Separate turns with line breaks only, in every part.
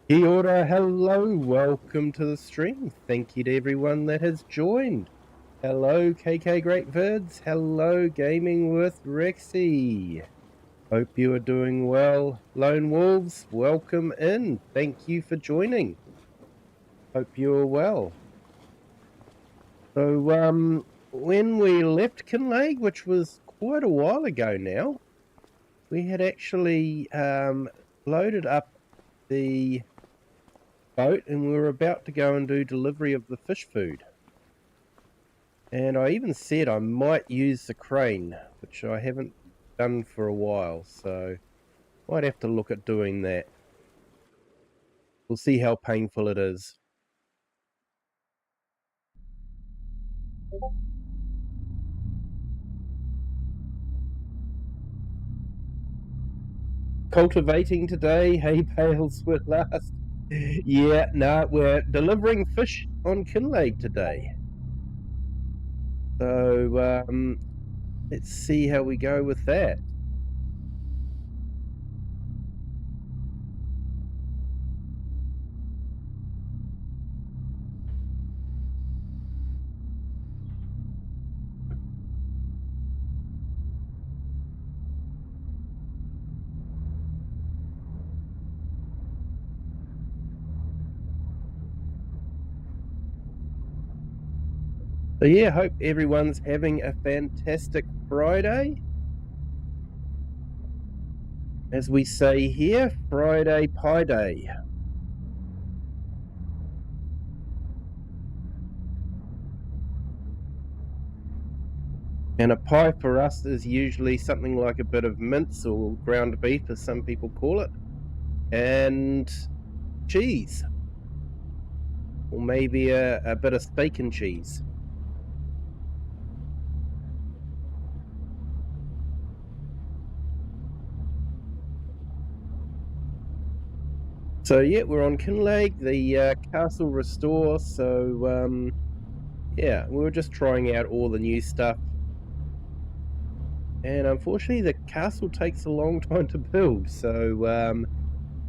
Kia ora, hello, welcome to the stream. Thank you to everyone that has joined. Hello, KK Great Vids. Hello, Gaming with Rexy. Hope you are doing well. Lone Wolves, welcome in. Thank you for joining. Hope you are well. So, when we left Kinlaig, which was quite a while ago now, we had actually loaded up the boat and we were about to go and do delivery of the fish food. And I even said I might use the crane, which I haven't done for a while, so might have to look at doing that. We'll see how painful it is. Cultivating today, hay bales were last. Yeah, no, we're delivering fish on Kinlaig today. So let's see how we go with that. So yeah, hope everyone's having a fantastic Friday. As we say here, Friday Pie Day. And a pie for us is usually something like a bit of mince or ground beef, as some people call it, and cheese, or maybe a bit of steak and cheese. So yeah, we're on Kinlaig, the castle restore. So yeah, we were just trying out all the new stuff, and unfortunately, the castle takes a long time to build. So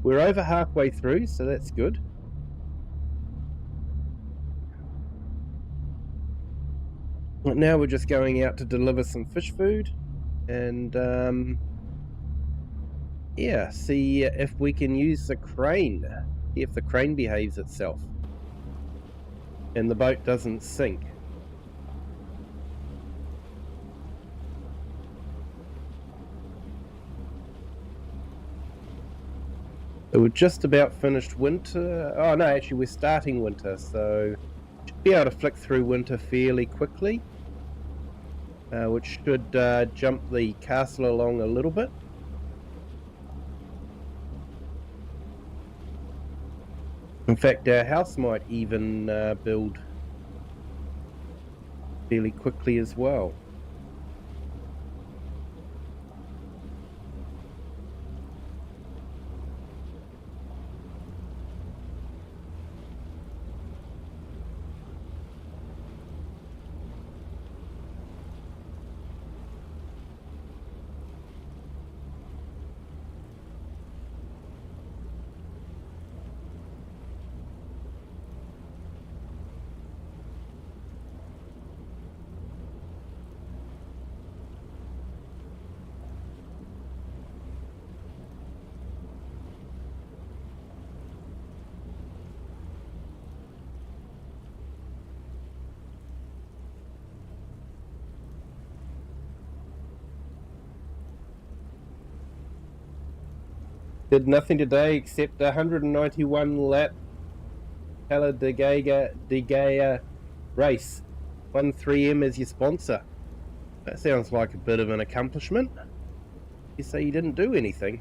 we're over halfway through, so that's good. Now we're just going out to deliver some fish food, and yeah, see if we can use the crane, if the crane behaves itself and the boat doesn't sink. So we're just about finished winter. Oh no, actually we're starting winter, so should be able to flick through winter fairly quickly, which should jump the castle along a little bit. In fact, our house might even build fairly quickly as well. Did nothing today except 191 lap Talladega race. 13M as your sponsor. That sounds like a bit of an accomplishment. You say you didn't do anything.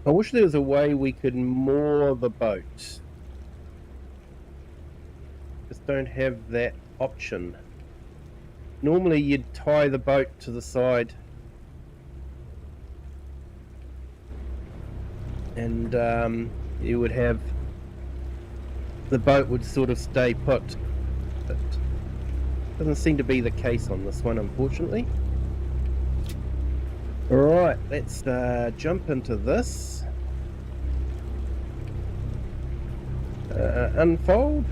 I wish there was a way we could moor the boat. Just don't have that option. Normally you'd tie the boat to the side and you would have the boat would sort of stay put, but doesn't seem to be the case on this one, unfortunately. Alright, let's jump into this. Unfold.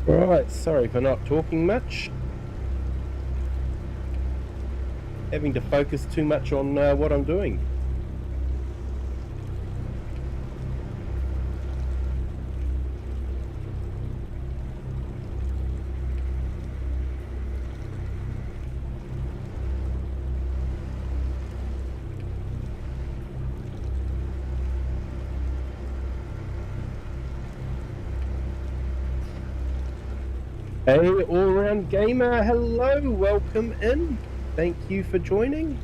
Right, sorry for not talking much. Having to focus too much on what I'm doing. Hey, all-round gamer, hello, welcome in. Thank you for joining.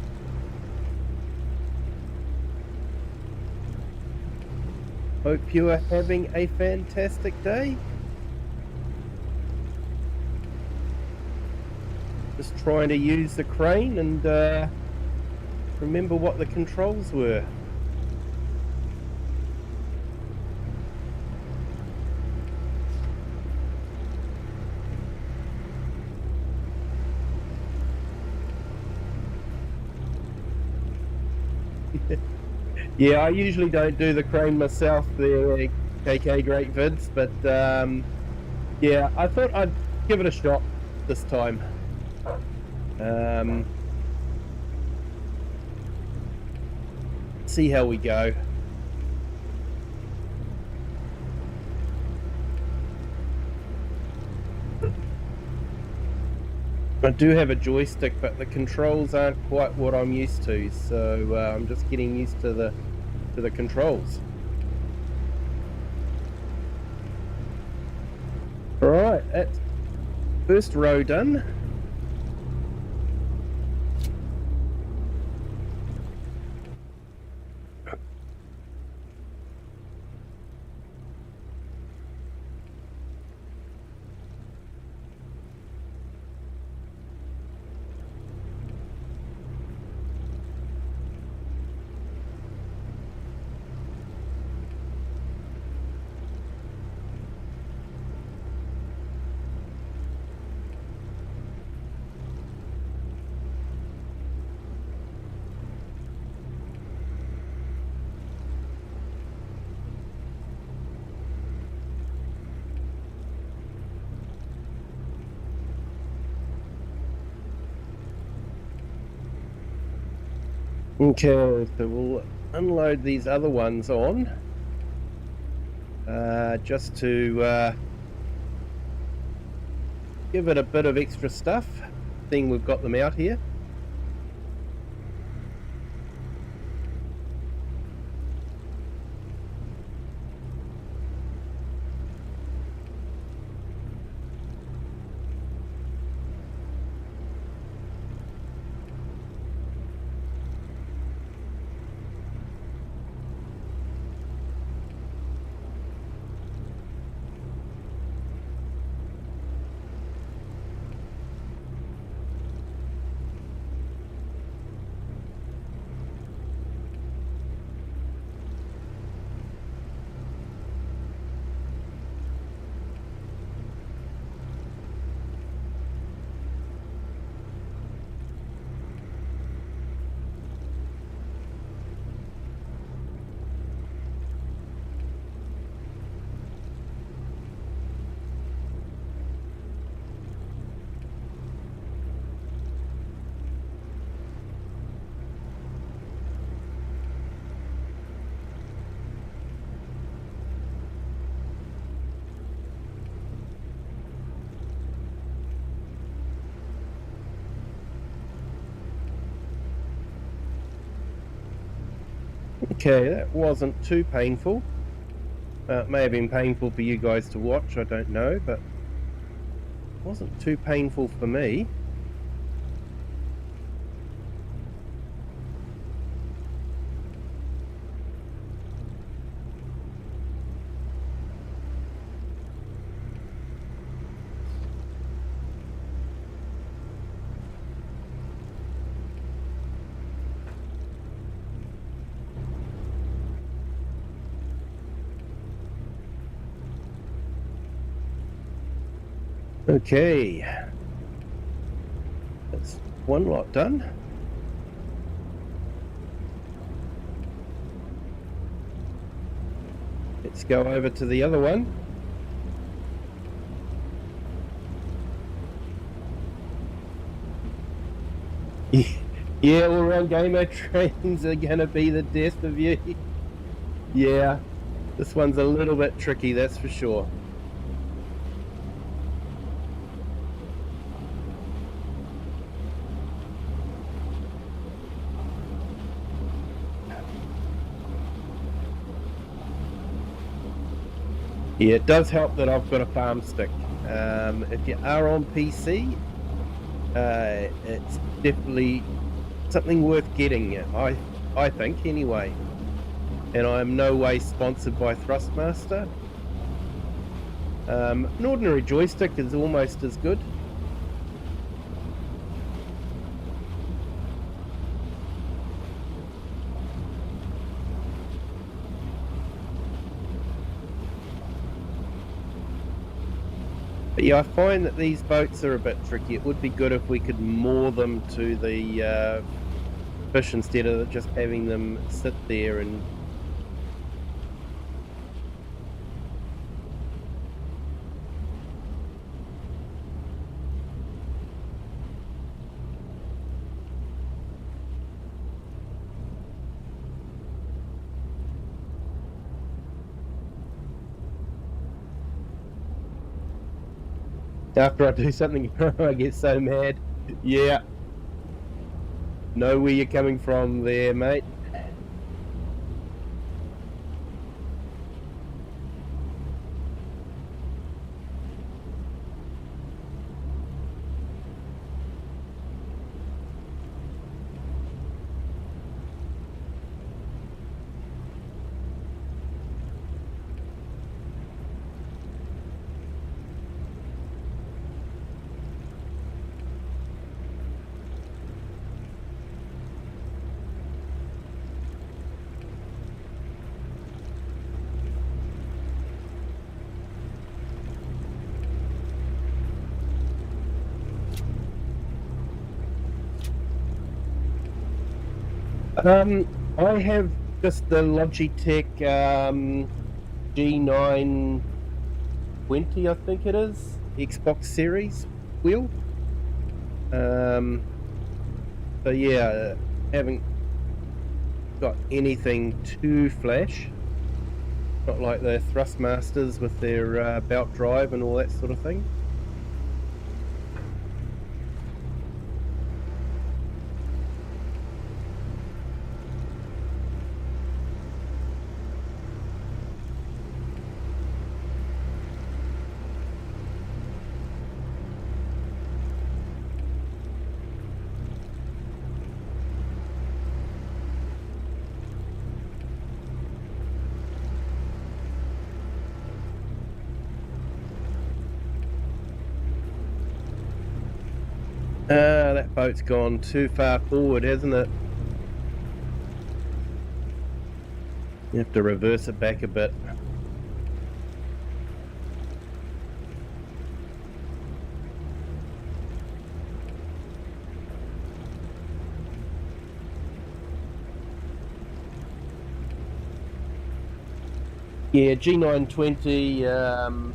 Hope you are having a fantastic day. Just trying to use the crane and remember what the controls were. Yeah, I usually don't do the crane myself, the KK Great Vids, but yeah, I thought I'd give it a shot this time. See how we go. I do have a joystick, but the controls aren't quite what I'm used to, so I'm just getting used to the controls. Alright, that's first row done. Okay, so we'll unload these other ones on, just to give it a bit of extra stuff, seeing we've got them out here. Okay, that wasn't too painful. It may have been painful for you guys to watch, I don't know, but it wasn't too painful for me. Okay, that's one lot done. Let's go over to the other one. Yeah, all-round gamer trains are gonna be the death of you. Yeah, this one's a little bit tricky, that's for sure. Yeah, it does help that I've got a farm stick. If you are on PC, it's definitely something worth getting, I think, anyway. And I am no way sponsored by Thrustmaster. An ordinary joystick is almost as good. But yeah, I find that these boats are a bit tricky. It would be good if we could moor them to the fish instead of just having them sit there and... After I do something, I get so mad. Yeah. Know where you're coming from there, mate. I have just the Logitech G920, I think it is, Xbox Series wheel. So yeah, got anything too flash. Not like the Thrustmasters with their belt drive and all that sort of thing. That boat's gone too far forward, hasn't it? You have to reverse it back a bit. Yeah, G920,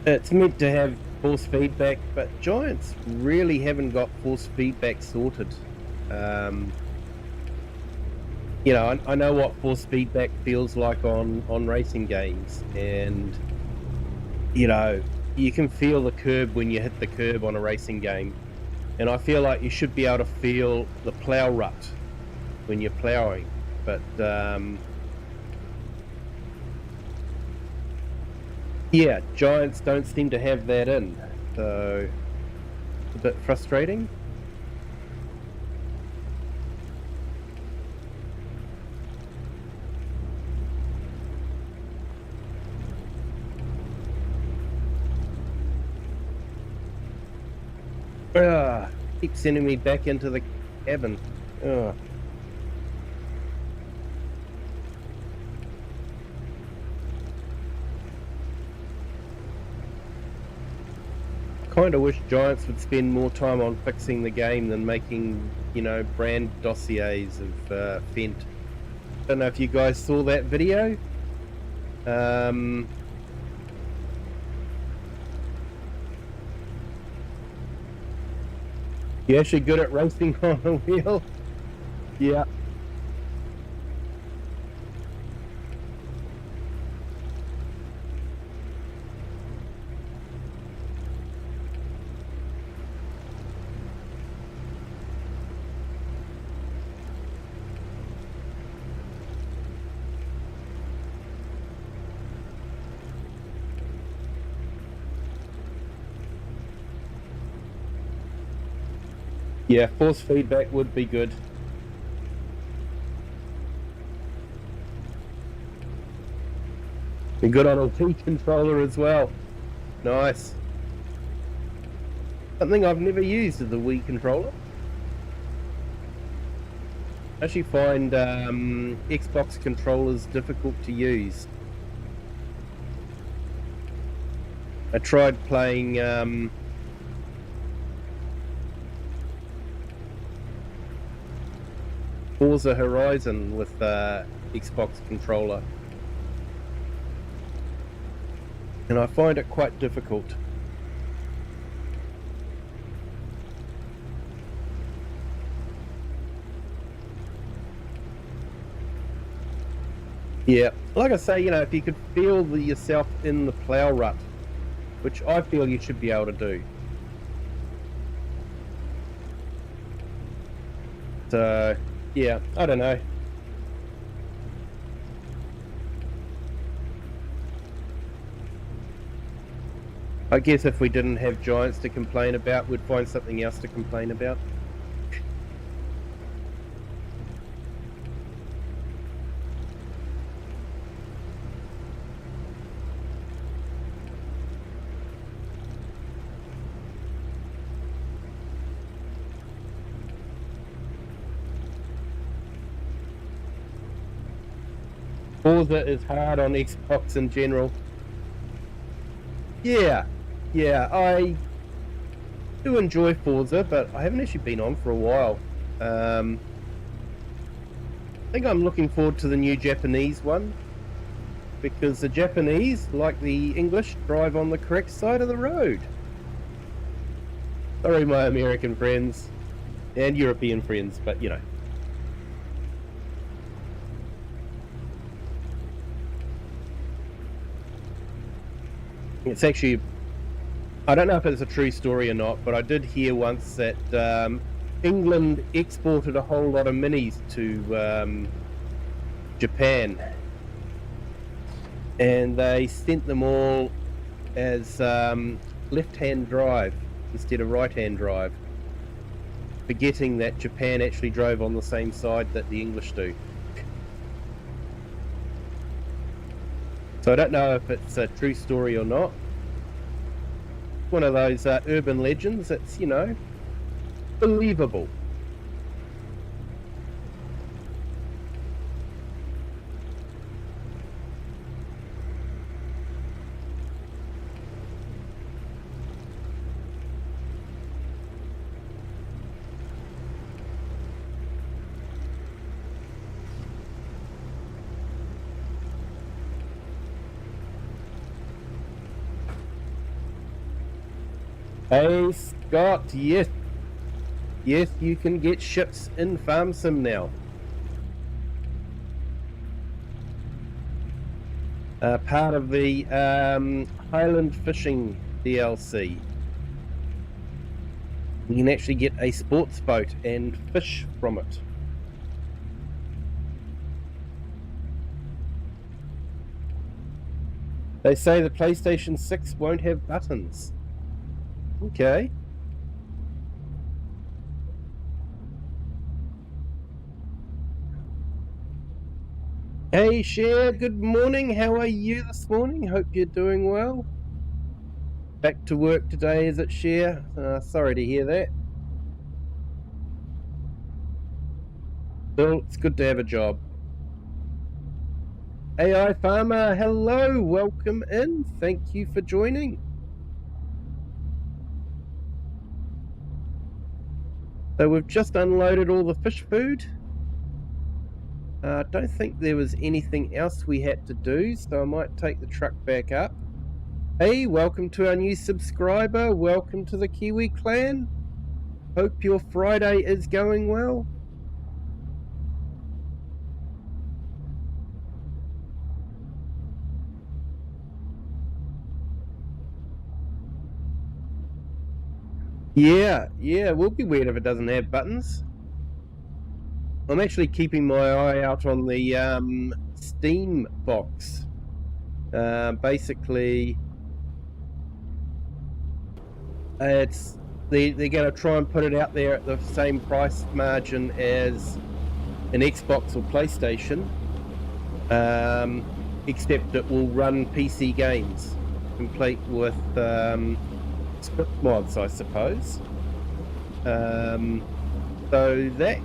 it's meant to have force feedback, but Giants really haven't got force feedback sorted. You know, I know what force feedback feels like on racing games, and you know, you can feel the curb when you hit the curb on a racing game, and I feel like you should be able to feel the plow rut when you're plowing, but yeah, Giants don't seem to have that in, so it's a bit frustrating. Keep sending me back into the cabin. Kind of wish Giants would spend more time on fixing the game than making, you know, brand dossiers of Fent. Don't know if you guys saw that video. You're actually good at racing on a wheel. Yeah. Yeah, force feedback would be good. Be good on a Wii controller as well. Nice. Something I've never used is the Wii controller. I actually find Xbox controllers difficult to use. I tried playing Forza Horizon with Xbox controller, and I find it quite difficult. Yeah, like I say, you know, if you could feel yourself in the plow rut, which I feel you should be able to do. So, yeah, I don't know. I guess if we didn't have Giants to complain about, we'd find something else to complain about. Forza is hard on Xbox in general. Yeah, I do enjoy Forza, but I haven't actually been on for a while. I think I'm looking forward to the new Japanese one. because the Japanese, like the English, drive on the correct side of the road. Sorry, my American friends and European friends, but you know. It's actually, I don't know if it's a true story or not, but I did hear once that England exported a whole lot of minis to Japan, and they sent them all as left-hand drive instead of right-hand drive, forgetting that Japan actually drove on the same side that the English do. So I don't know if it's a true story or not. One of those urban legends that's, you know, believable. Hey Scott, yes, you can get ships in Farm Sim now. Part of the Highland Fishing DLC. You can actually get a sports boat and fish from it. They say the PlayStation 6 won't have buttons. Okay. Hey Cher, good morning. How are you this morning? Hope you're doing well. Back to work today, is it, Cher? Sorry to hear that. Well, it's good to have a job. AI Farmer, hello, welcome in. Thank you for joining. So we've just unloaded all the fish food. I don't think there was anything else we had to do, so I might take the truck back up. Hey, welcome to our new subscriber. Welcome to the Kiwi clan. Hope your Friday is going well. Yeah, it will be weird if it doesn't have buttons. I'm actually keeping my eye out on the Steam box. Basically, they're going to try and put it out there at the same price margin as an Xbox or PlayStation, except it will run PC games, complete with script mods, I suppose. So that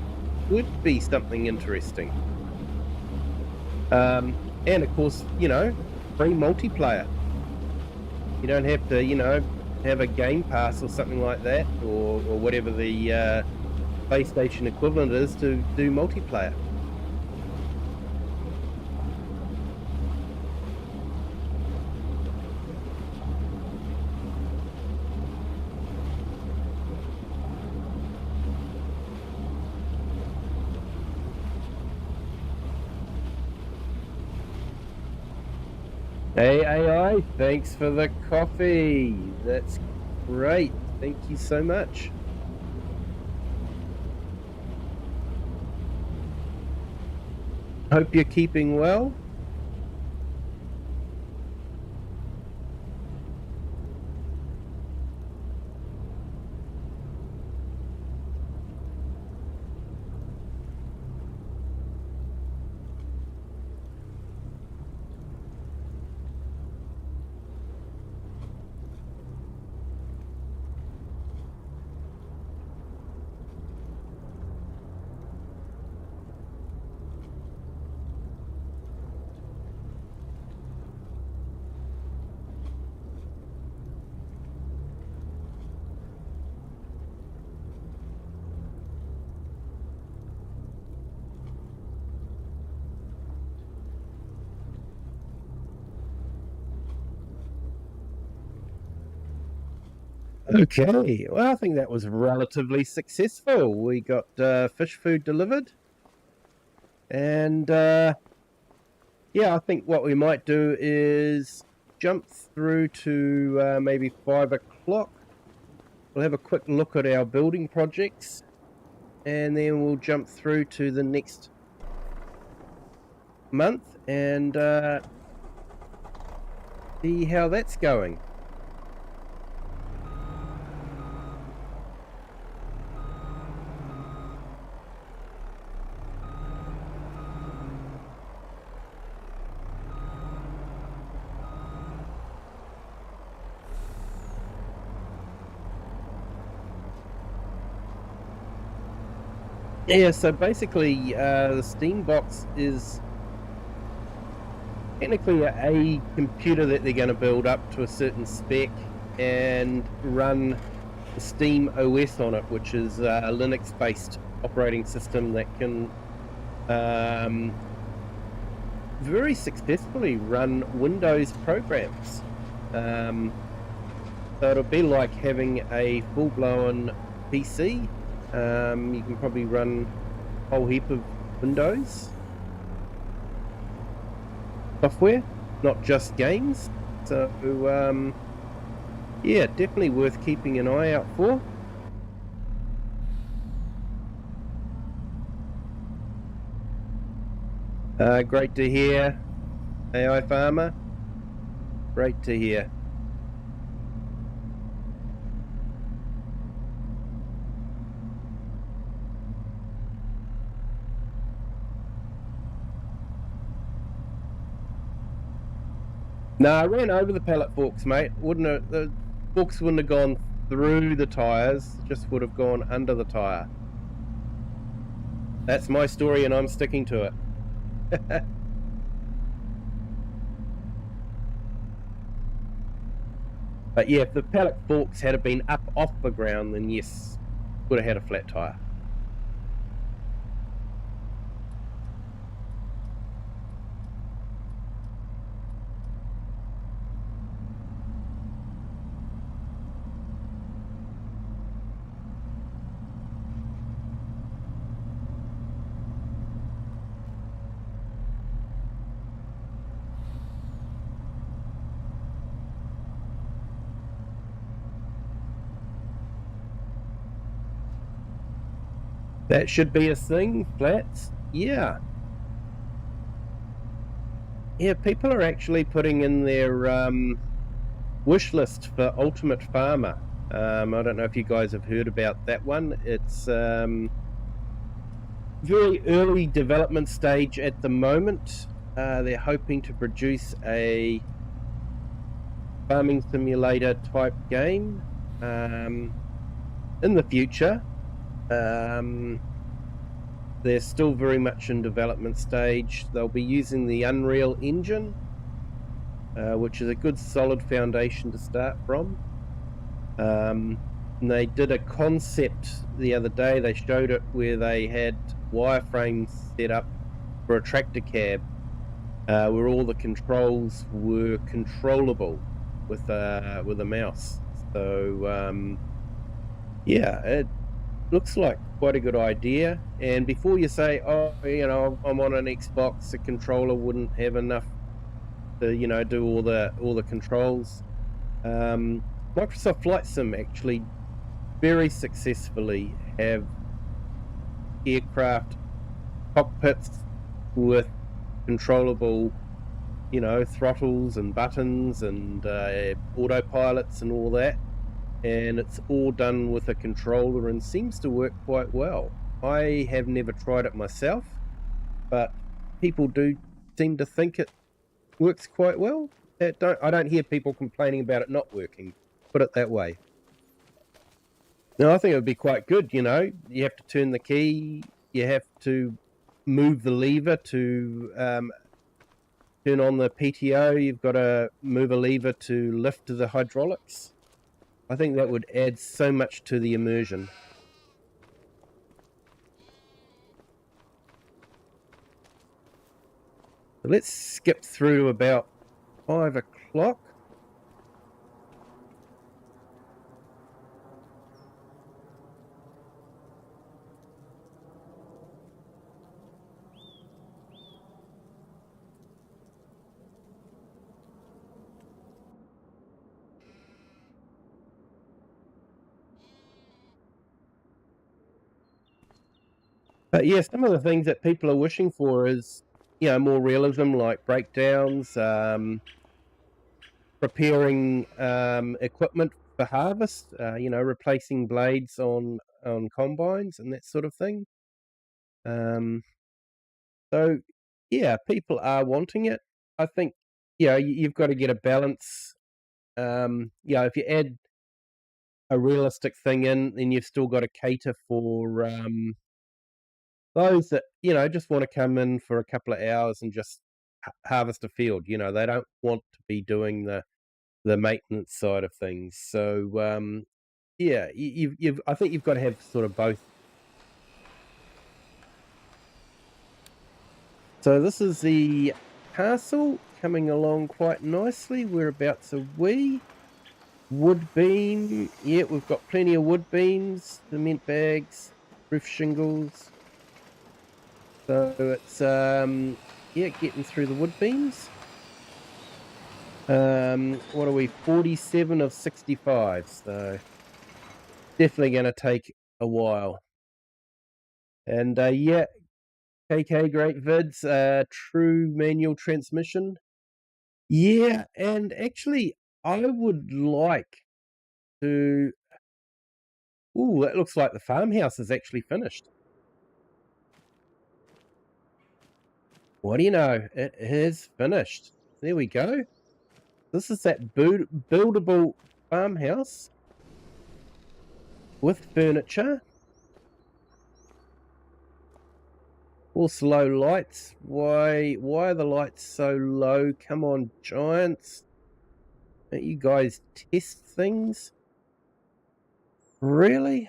would be something interesting. And of course, you know, free multiplayer. You don't have to, you know, have a Game Pass or something like that, or whatever the PlayStation equivalent is to do multiplayer. Hey AI, thanks for the coffee. That's great. Thank you so much. Hope you're keeping well. Okay, well, I think that was relatively successful. We got fish food delivered, and yeah, I think what we might do is jump through to maybe 5 o'clock. We'll have a quick look at our building projects, and then we'll jump through to the next month and see how that's going. Yeah, so basically, the Steam box is technically a computer that they're going to build up to a certain spec and run the Steam OS on it, which is a Linux-based operating system that can very successfully run Windows programs. So it'll be like having a full-blown PC. You can probably run a whole heap of Windows software, not just games. So yeah, definitely worth keeping an eye out for. Great to hear, AI Farmer. Great to hear. No, I ran over the pallet forks, mate. The forks wouldn't have gone through the tires, just would have gone under the tire. That's my story, and I'm sticking to it. But yeah, if the pallet forks had been up off the ground, then yes, would have had a flat tire. That should be a thing, flats. Yeah. Yeah, people are actually putting in their wish list for Ultimate Farmer. I don't know if you guys have heard about that one. It's very early development stage at the moment. They're hoping to produce a farming simulator type game in the future. They're still very much in development stage. They'll be using the Unreal Engine, which is a good solid foundation to start from. And they did a concept the other day. They showed it where they had wireframes set up for a tractor cab, where all the controls were controllable with a mouse. So yeah, it looks like quite a good idea. And before you say, oh, I'm on an Xbox, the controller wouldn't have enough to do all the controls. Microsoft Flight Sim actually very successfully have aircraft cockpits with controllable throttles and buttons and autopilots and all that, and it's all done with a controller and seems to work quite well. I have never tried it myself, but people do seem to think it works quite well. I don't hear people complaining about it not working, put it that way. No, I think it would be quite good. You have to turn the key, you have to move the lever to turn on the PTO, you've got to move a lever to lift the hydraulics. I think that would add so much to the immersion. Let's skip through to about 5 o'clock. But yeah, some of the things that people are wishing for is, more realism, like breakdowns, preparing equipment for harvest, replacing blades on combines and that sort of thing. Um, so yeah, people are wanting it. I think, you've got to get a balance. If you add a realistic thing in, then you've still got to cater for those that, just want to come in for a couple of hours and just harvest a field. They don't want to be doing the maintenance side of things. So yeah, you've I think you've got to have sort of both. So this is the castle coming along quite nicely. Whereabouts are we? Wood beam. Yeah, we've got plenty of wood beams, cement bags, roof shingles. So it's getting through the wood beams. What are we? 47 of 65. So definitely going to take a while. And yeah, KK great vids, true manual transmission. Yeah, and actually I would like to. Ooh, that looks like the farmhouse is actually finished. What do you know? It is finished. There we go. This is that buildable farmhouse with furniture. All slow lights. Why are the lights so low? Come on, giants. Don't you guys test things? Really?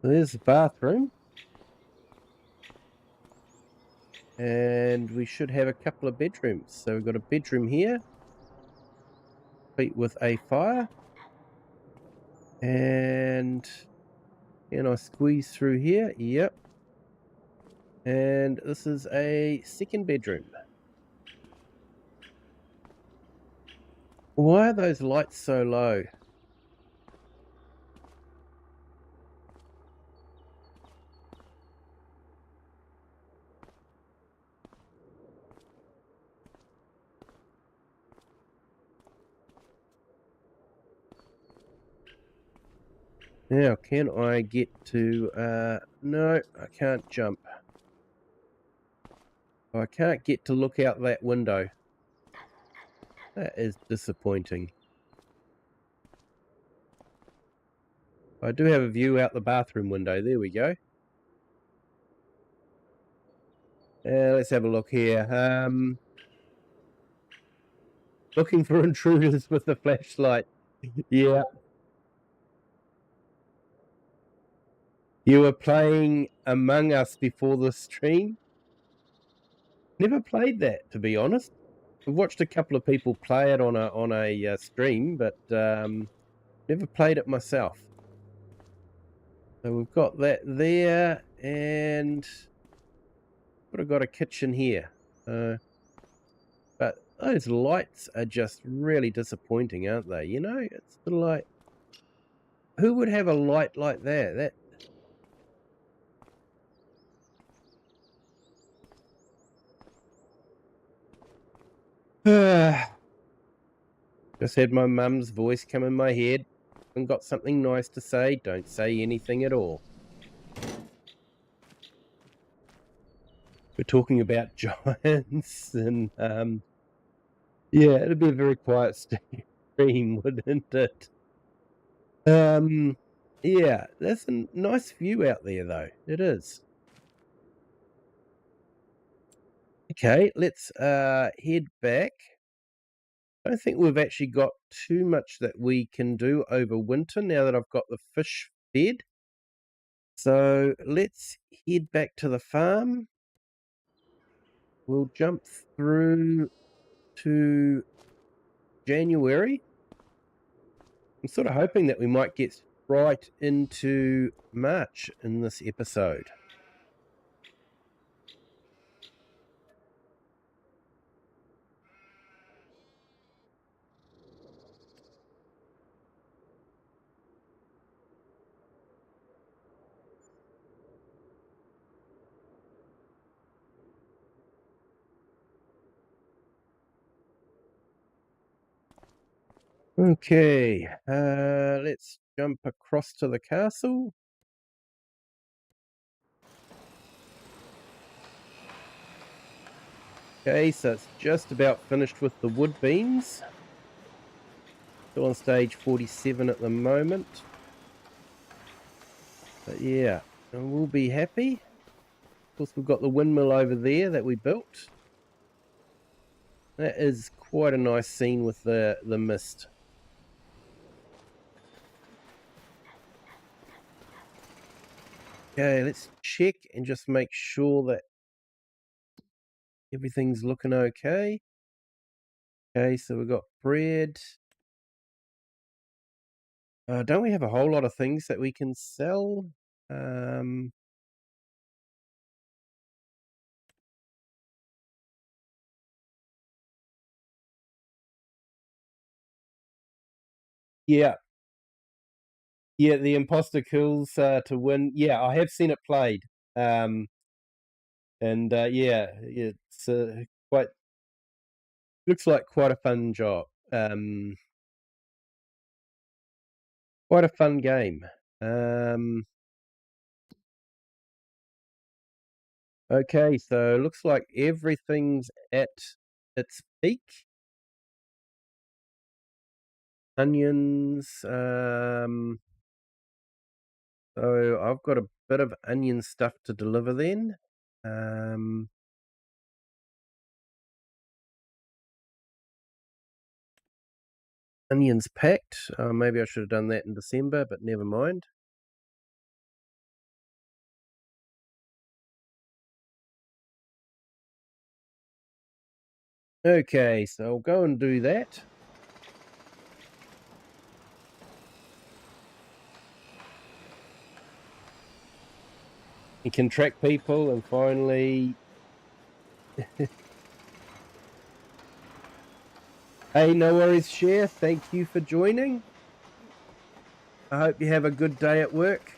There's the bathroom. And we should have a couple of bedrooms. So we've got a bedroom here, with a fire. And can I squeeze through here? Yep. And this is a second bedroom. Why are those lights so low? Now, can I get to... no, I can't jump. I can't get to look out that window. That is disappointing. I do have a view out the bathroom window. There we go. Let's have a look here. Looking for intruders with the flashlight. Yeah. You were playing Among Us before the stream? Never played that, to be honest. I've watched a couple of people play it on a stream, but never played it myself. So we've got that there, and I've got a kitchen here. But those lights are just really disappointing, aren't they? It's sort of like, who would have a light like that? Just had my mum's voice come in my head and got something nice to say. Don't say anything at all. We're talking about giants, and yeah, it'd be a very quiet stream, wouldn't it? Yeah, there's a nice view out there, though. It is. Okay, let's head back. I don't think we've actually got too much that we can do over winter now that I've got the fish fed. So let's head back to the farm. We'll jump through to January. I'm sort of hoping that we might get right into March in this episode. Okay, let's jump across to the castle. Okay, so it's just about finished with the wood beams. Still on stage 47 at the moment. But yeah, and we'll be happy. Of course, we've got the windmill over there that we built. That is quite a nice scene with the mist. Okay, let's check and just make sure that everything's looking okay. Okay, so we've got bread. Don't we have a whole lot of things that we can sell? Yeah. Yeah, the imposter kills to win. Yeah, I have seen it played. And yeah, it's quite looks like quite a fun job. Quite a fun game. Okay, so looks like everything's at its peak. Onions. So I've got a bit of onion stuff to deliver then. Onions packed. Maybe I should have done that in December, but never mind. Okay, so I'll go and do that. You can track people and finally... Hey, no worries, Cher. Thank you for joining. I hope you have a good day at work.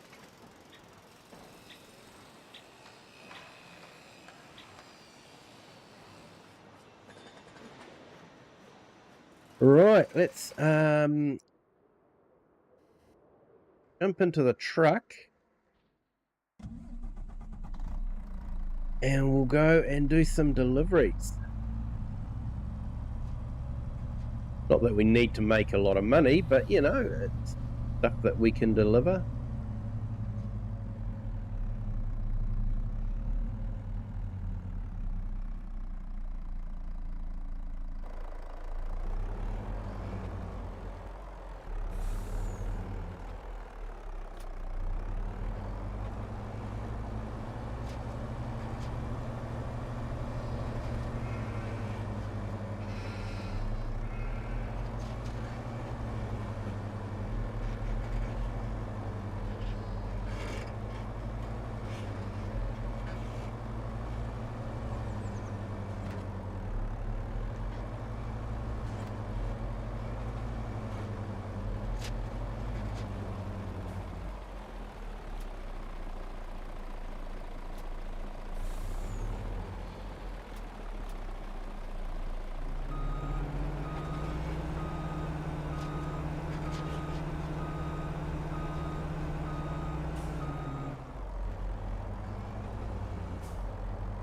Right, let's jump into the truck. And we'll go and do some deliveries. Not that we need to make a lot of money, but you know, it's stuff that we can deliver.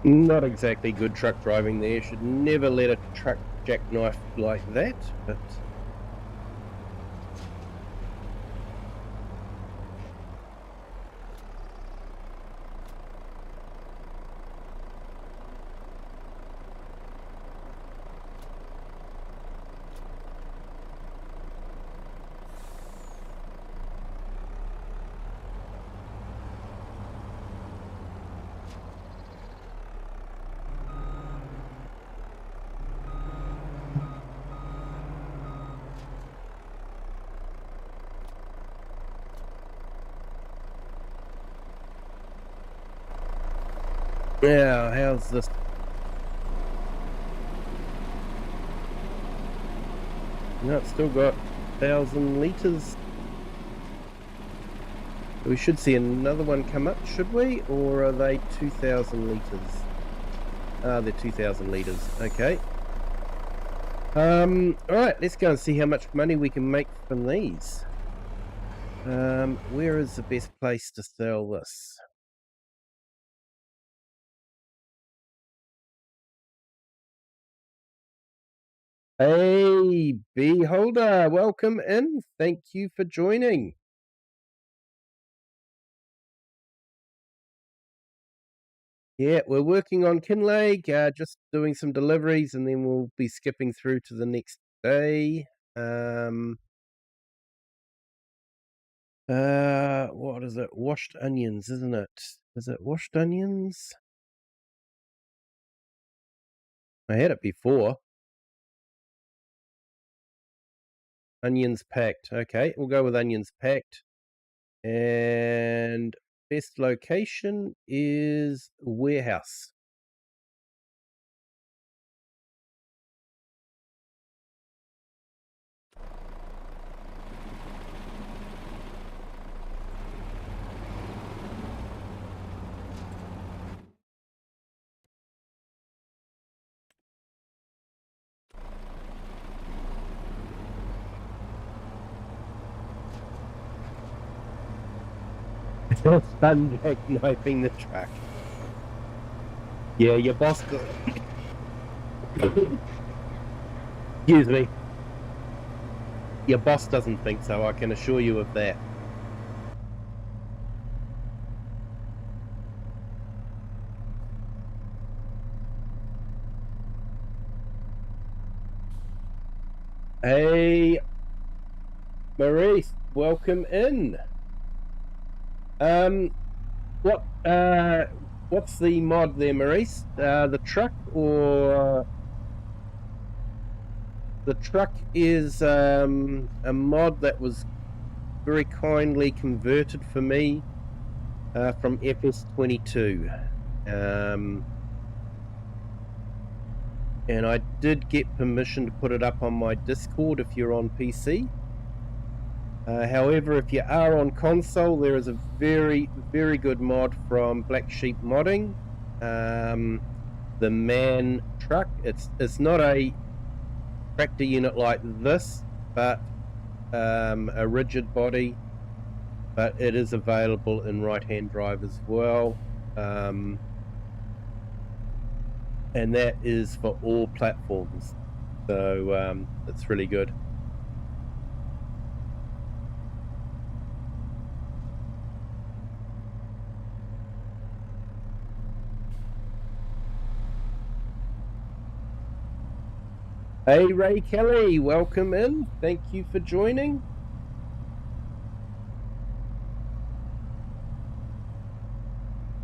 Not exactly good truck driving there. Should never let a truck jackknife like that, but... Yeah, how's this? No, it's still got 1,000 litres. We should see another one come up, should we? Or are they 2,000 litres? Ah, they're 2,000 litres. Okay. Alright, let's go and see how much money we can make from these. Where is the best place to sell this? Hey, Beholder, welcome in. Thank you for joining. Yeah, we're working on Kinlaig, just doing some deliveries, and then we'll be skipping through to the next day. What is it? Washed onions, isn't it? Is it washed onions? I had it before. Onions packed. Okay, we'll go with onions packed. And best location is warehouse. Sun jackknifing the truck. Yeah, your boss. Excuse me. Your boss doesn't think so, I can assure you of that. Hey, Maurice, welcome in. What's the mod there, Maurice? The truck or the truck is a mod that was very kindly converted for me from FS22. And I did get permission to put it up on my Discord if you're on PC. However, if you are on console, there is a very, very good mod from Black Sheep Modding. The Man Truck. It's not a tractor unit like this, but a rigid body. But it is available in right-hand drive as well. And that is for all platforms. So it's really good. Hey, Ray Kelly, welcome in. Thank you for joining.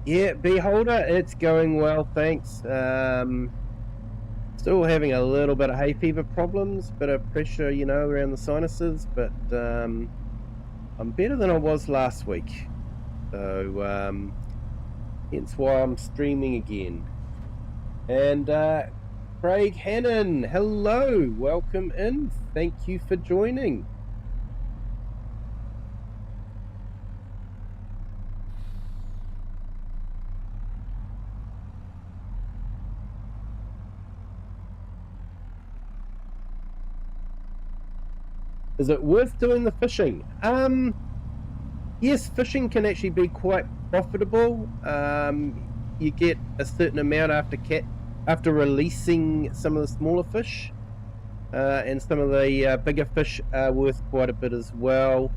Yeah, Beholder, it's going well, thanks. Still having a little bit of hay fever problems, bit of pressure, you know, around the sinuses, but I'm better than I was last week. So hence why I'm streaming again. And Craig Hannon, hello, welcome in. Thank you for joining. Is it worth doing the fishing? Yes, fishing can actually be quite profitable. You get a certain amount after releasing some of the smaller fish, and some of the bigger fish are worth quite a bit as well.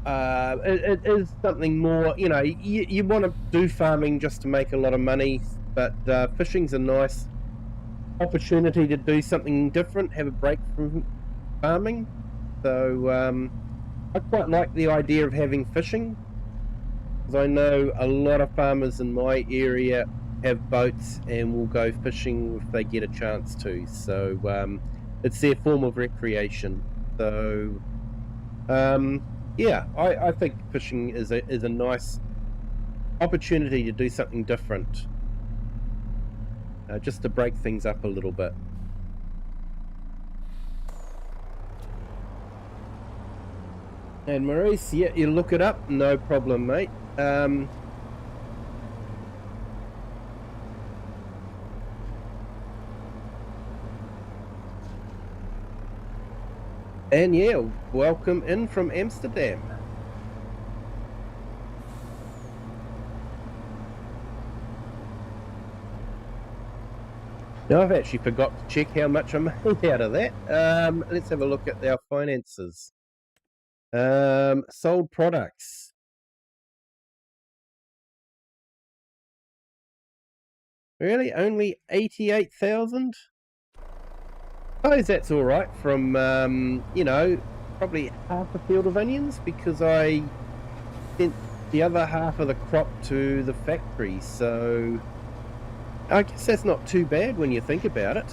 It is something more, you know, you want to do farming just to make a lot of money, but fishing's a nice opportunity to do something different, have a break from farming. So I quite like the idea of having fishing, because I know a lot of farmers in my area have boats and will go fishing if they get a chance to. So it's their form of recreation. So yeah, I think fishing is a nice opportunity to do something different, just to break things up a little bit. And Maurice, yeah, you look it up, no problem, mate. And yeah, welcome in from Amsterdam. Now, I've actually forgot to check how much I made out of that. Let's have a look at our finances. Sold products. Really? Only 88,000? I suppose that's all right from, you know, probably half a field of onions, because I sent the other half of the crop to the factory, so I guess that's not too bad when you think about it.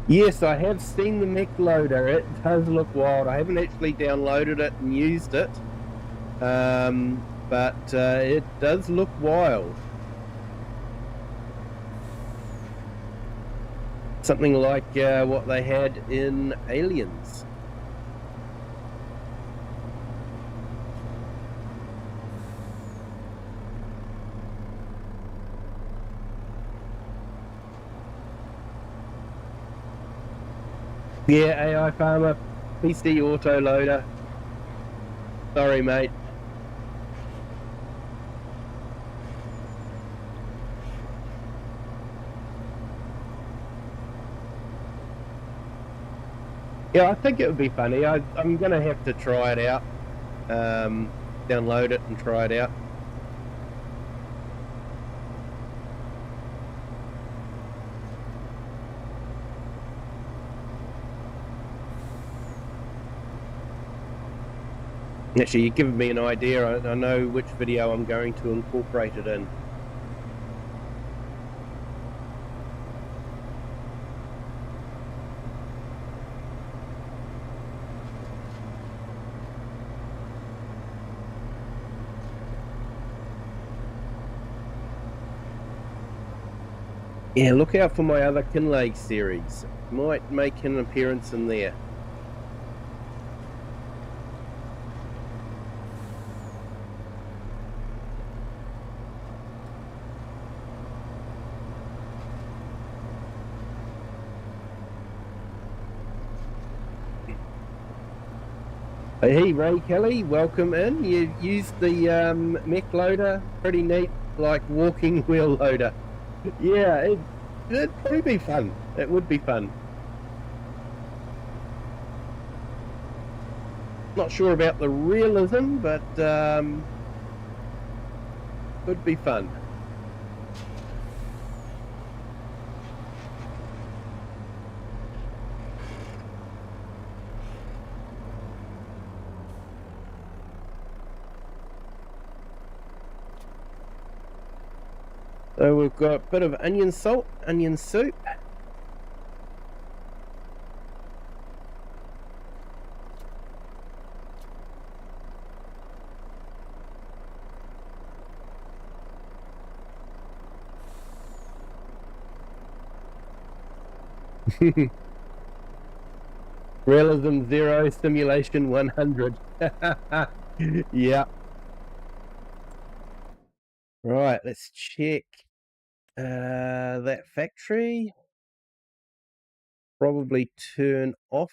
Yes, I have seen the mech loader. It does look wild. I haven't actually downloaded it and used it, but it does look wild. Something like what they had in Aliens. Yeah, AI Farmer, PC Autoloader. Sorry, mate. Yeah, I think it would be funny. I'm going to have to try it out. Download it and try it out. Actually, you've given me an idea. I know which video I'm going to incorporate it in. Yeah, look out for my other Kinlaig series. Might make an appearance in there. Hey, Ray Kelly, welcome in. You used the mech loader. Pretty neat, like walking wheel loader. Yeah, it'd probably be fun. It would be fun. Not sure about the realism, but would be fun. So we've got a bit of onion salt, onion soup. Realism 0, simulation 100. Yeah. Right, let's check that factory. Probably turn off.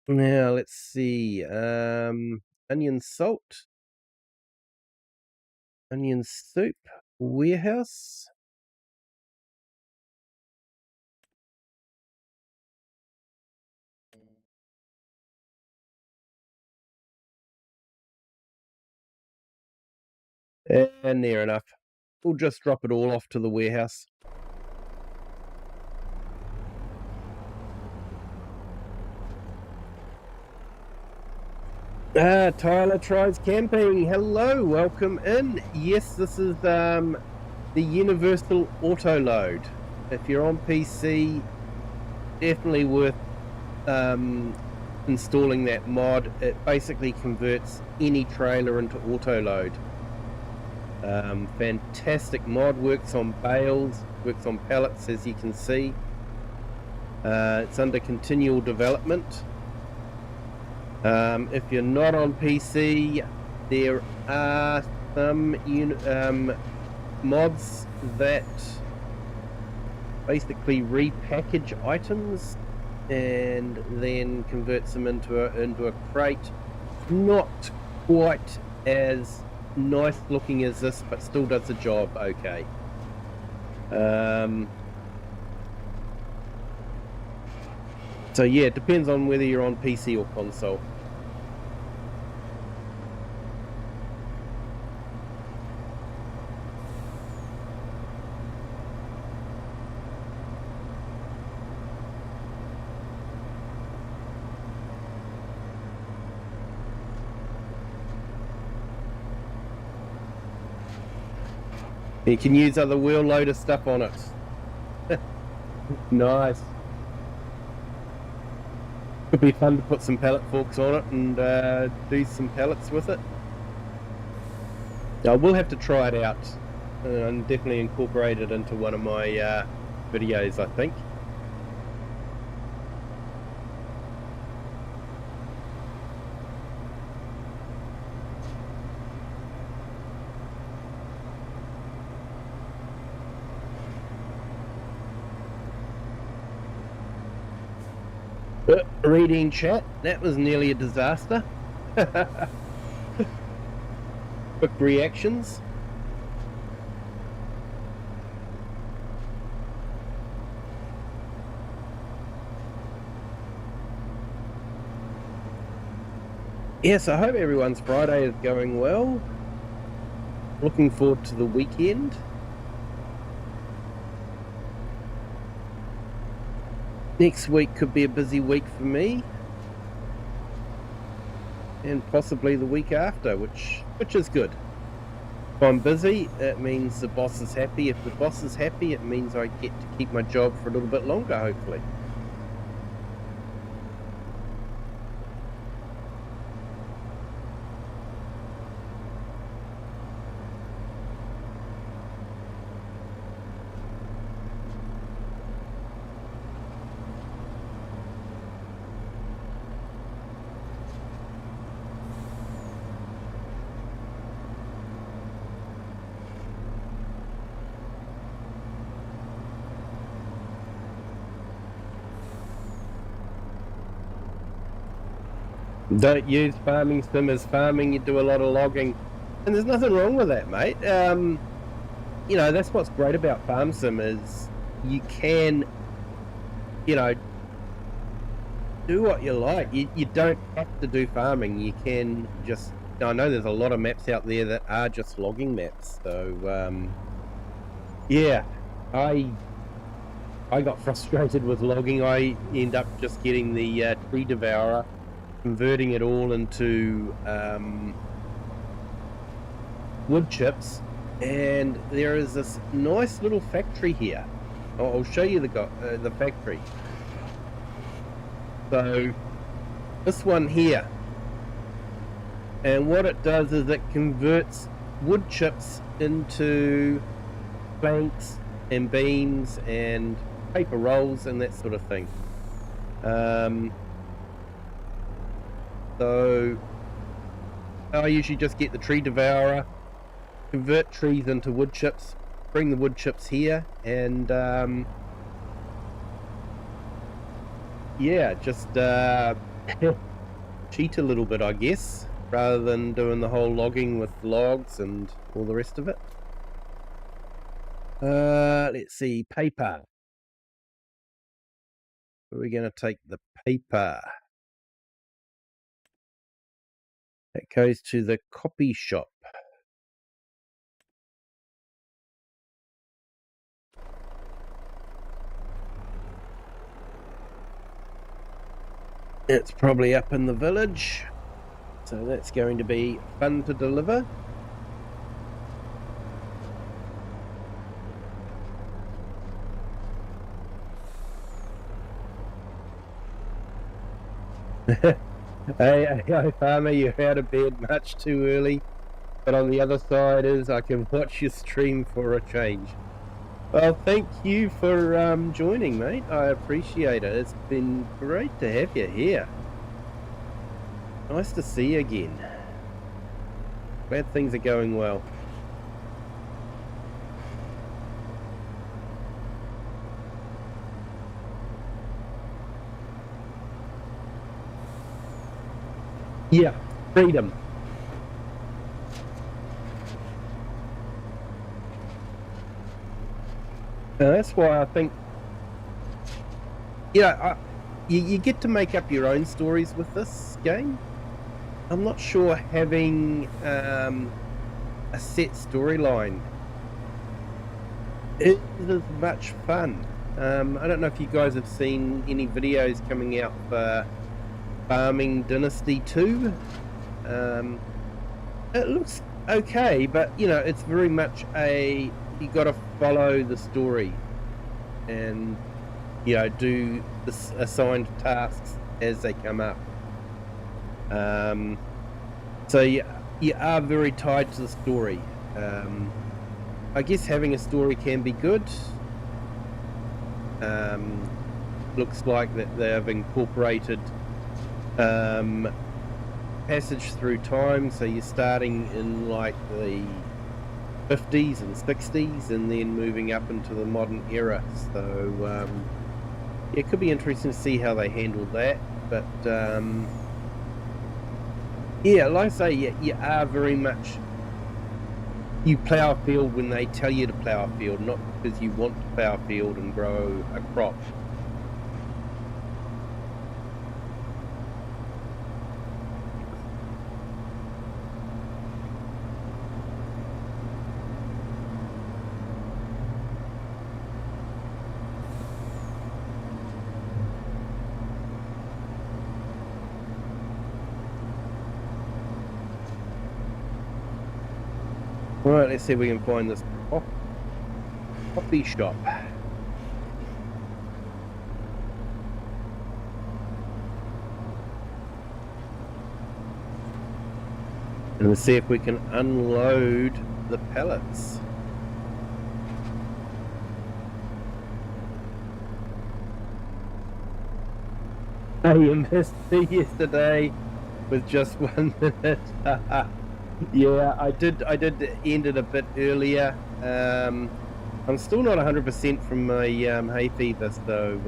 Now let's see. Onion salt, onion soup, warehouse. And near enough. We'll just drop it all off to the warehouse. Tyler tries camping. Hello, welcome in. Yes, this is the universal auto load. If you're on PC, definitely worth installing that mod. It basically converts any trailer into auto load. Fantastic mod, works on bales, works on pallets, as you can see. It's under continual development. If you're not on PC, there are some mods that basically repackage items and then converts them into a crate. Not quite as nice looking as this, but still does the job okay. So yeah, it depends on whether you're on PC or console. You can use other wheel loader stuff on it. Nice. Could be fun to put some pallet forks on it and do some pallets with it. I will have to try it out and definitely incorporate it into one of my videos, I think. Reading chat, that was nearly a disaster. Quick reactions. Yes, I hope everyone's Friday is going well. Looking forward to the weekend. Next week could be a busy week for me, and possibly the week after, which is good. If I'm busy, it means the boss is happy. If the boss is happy, it means I get to keep my job for a little bit longer, hopefully. Don't use farming sim as farming. You do a lot of logging, and there's nothing wrong with that, mate. You know, that's what's great about farm sim is you can, you know, do what you like. You don't have to do farming. You can just. I know there's a lot of maps out there that are just logging maps. So yeah, I got frustrated with logging. I end up just getting the tree devourer, converting it all into wood chips, and there is this nice little factory here. I'll show you the factory. So this one here, and what it does is it converts wood chips into planks and beams and paper rolls and that sort of thing. So I usually just get the tree devourer, convert trees into wood chips, bring the wood chips here, and yeah, just cheat a little bit, I guess, rather than doing the whole logging with logs and all the rest of it. Let's see, paper. We're going to take the paper. That goes to the copy shop. It's probably up in the village. So that's going to be fun to deliver. Hey, farmer, you're out of bed much too early. But on the other side is I can watch your stream for a change. Well, thank you for joining, mate. I appreciate it. It's been great to have you here. Nice to see you again. Glad things are going well. Yeah, freedom. That's why I think, you get to make up your own stories with this game. I'm not sure having a set storyline is as much fun. I don't know if you guys have seen any videos coming out for Farming Dynasty 2. It looks okay, but it's very much you got to follow the story and do the assigned tasks as they come up. So you are very tied to the story. I guess having a story can be good. Looks like that they have incorporated passage through time, so you're starting in like the 50s and 60s and then moving up into the modern era, so it could be interesting to see how they handle that. But like I say, you are very much, you plough a field when they tell you to plough a field, not because you want to plough a field and grow a crop. Alright, let's see if we can find this coffee shop. And let's see if we can unload the pallets. I missed it yesterday with just 1 minute. Yeah, I did end it a bit earlier. I'm still not 100% from my hay fever, so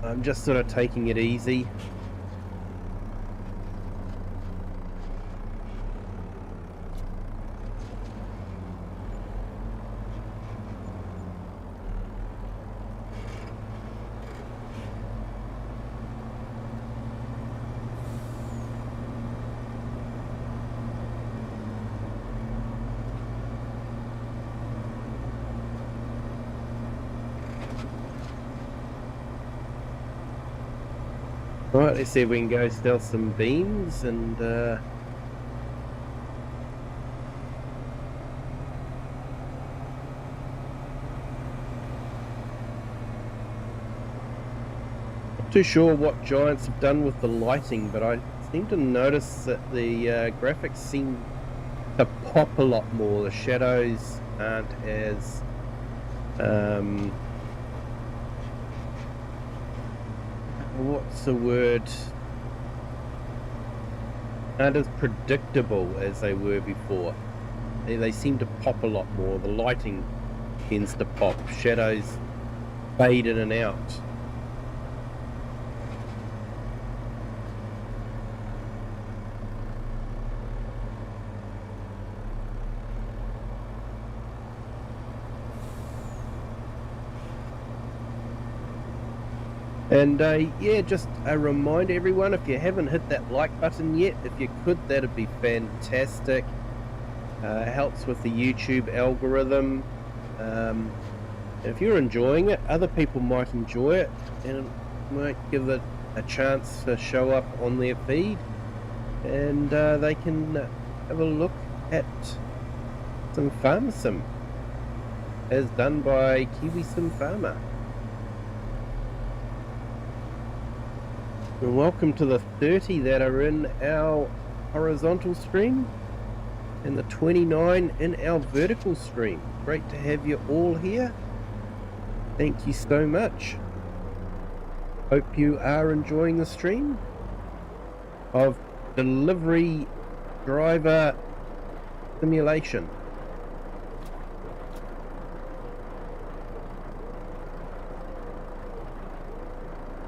I'm just sort of taking it easy. Right, let's see if we can go steal some beans and not too sure what Giants have done with the lighting, but I seem to notice that the graphics seem to pop a lot more. The shadows aren't as what's the word? Not as predictable as they were before. They seem to pop a lot more. The lighting tends to pop. Shadows fade in and out. And just a reminder, everyone, if you haven't hit that like button yet, if you could, that'd be fantastic. Helps with the YouTube algorithm. If you're enjoying it, other people might enjoy it and might give it a chance to show up on their feed. and they can have a look at some farm sim as done by Kiwi Sim Farmer. And welcome to the 30 that are in our horizontal stream and the 29 in our vertical stream. Great to have you all here. Thank you so much. Hope you are enjoying the stream of delivery driver simulation.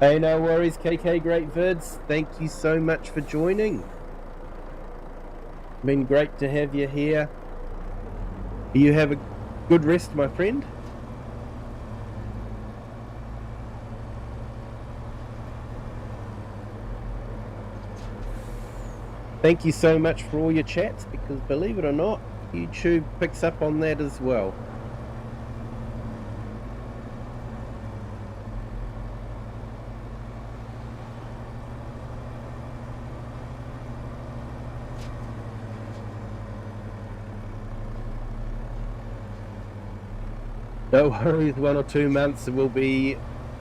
Hey, no worries, KK Great Vids. Thank you so much for joining. Been great to have you here. You have a good rest, my friend. Thank you so much for all your chats, because believe it or not, YouTube picks up on that as well. No worries, 1 or 2 months we'll be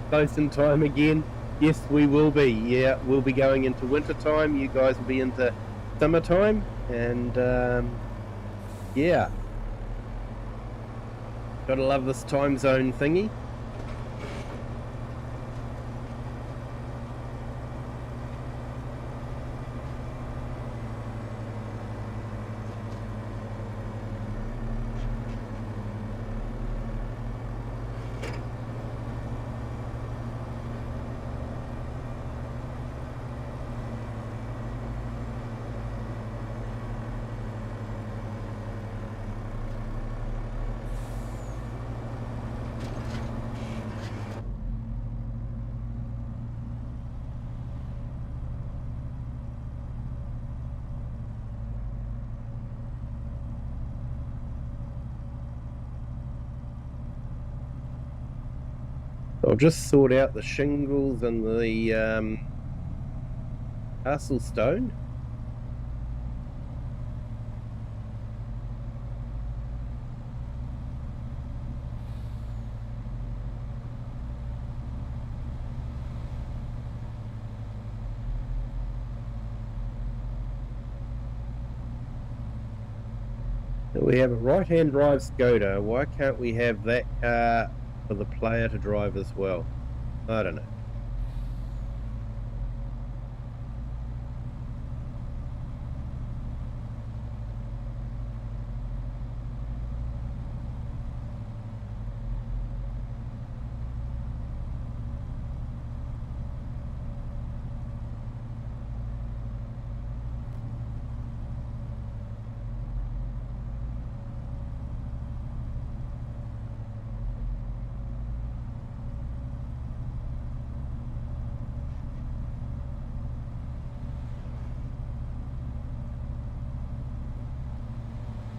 close in time again. Yes, we will be. Yeah, we'll be going into winter time. You guys will be into summertime, and yeah, gotta love this time zone thingy. I'll just sort out the shingles and the castle stone. We have a right-hand drive Skoda. Why can't we have that car for the player to drive as well? I don't know.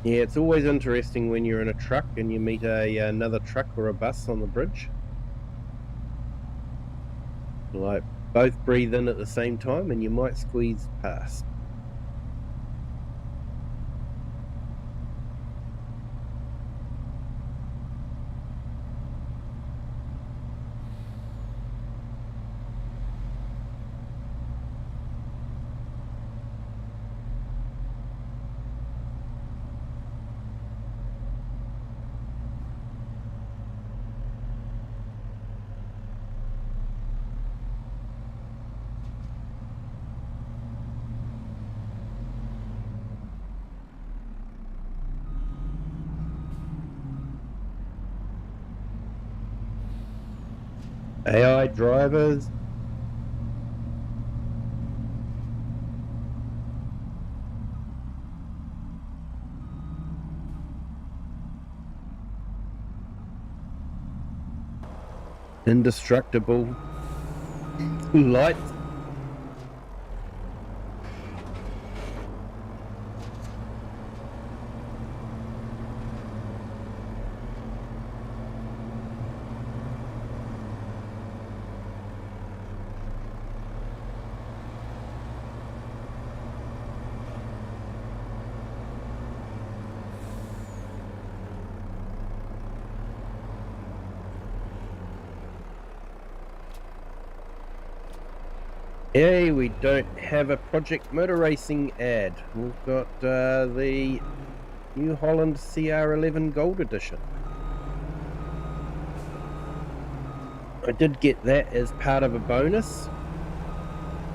Yeah, it's always interesting when you're in a truck and you meet another truck or a bus on the bridge. Like, both breathe in at the same time and you might squeeze past. AI drivers. Indestructible lights. Hey, we don't have a Project Motor Racing ad. We've got the New Holland CR11 Gold Edition. I did get that as part of a bonus.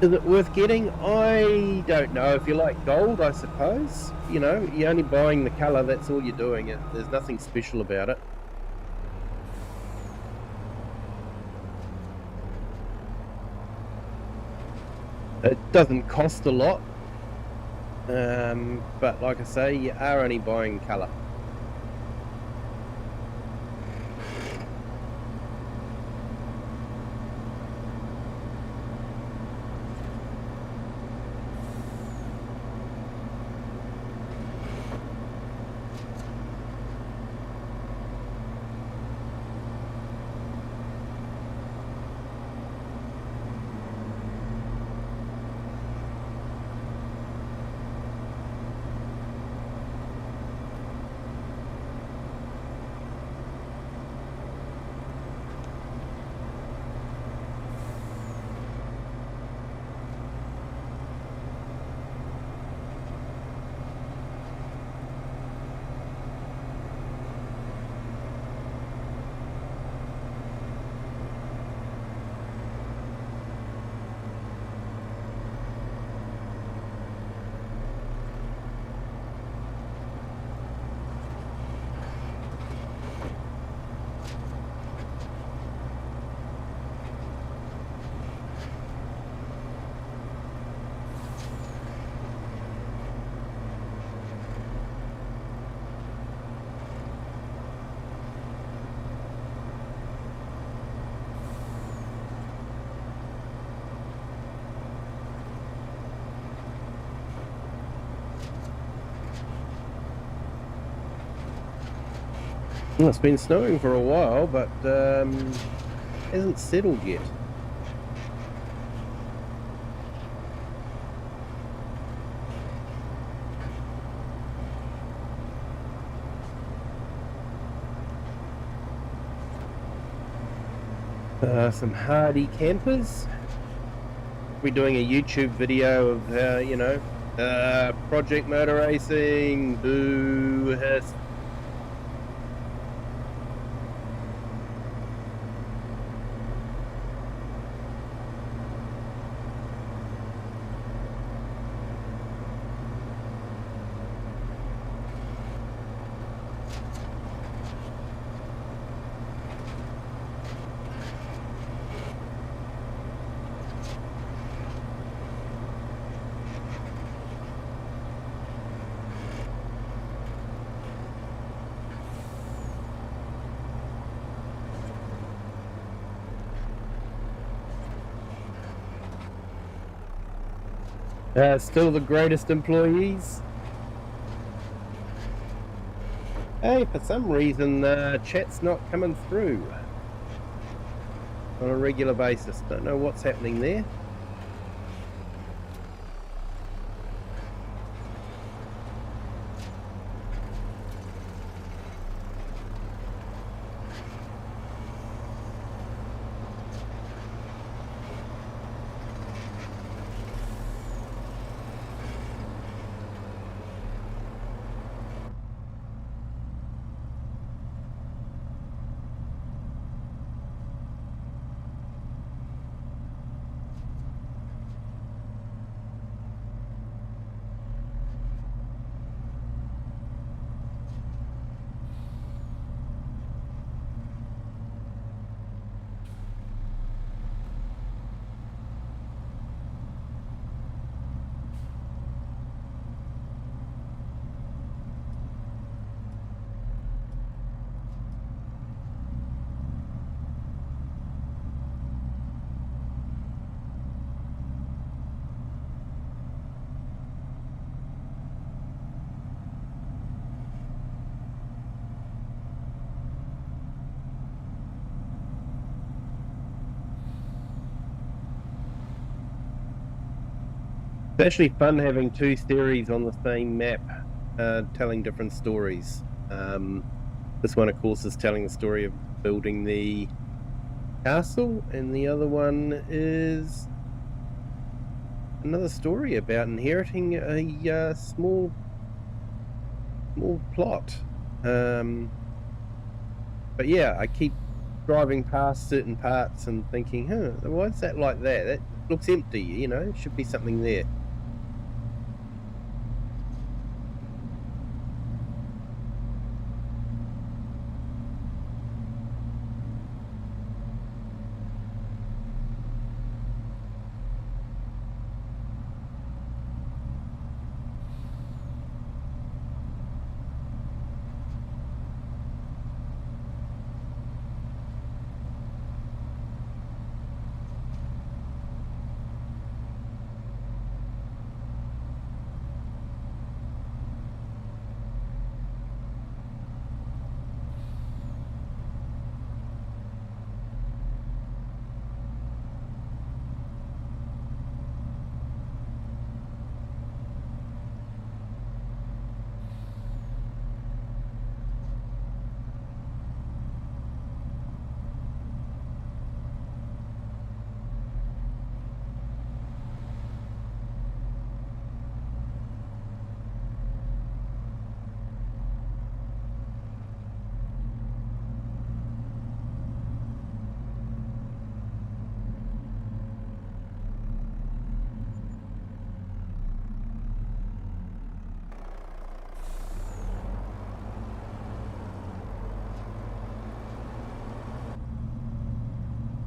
Is it worth getting? I don't know. If you like gold, I suppose. You know, you're only buying the colour, that's all you're doing. There's nothing special about it. It doesn't cost a lot. But like I say, you are only buying colour. Well, it's been snowing for a while, but hasn't settled yet. Some hardy campers. We're doing a YouTube video of, you know, Project Motor Racing, boo, hiss. Still the greatest employees. Hey, for some reason, chat's not coming through on a regular basis. Don't know what's happening there. It's actually fun having two series on the same map, telling different stories. This one, of course, is telling the story of building the castle, and the other one is another story about inheriting a small plot. But yeah, I keep driving past certain parts and thinking, why is that like that? That looks empty, you know, should be something there.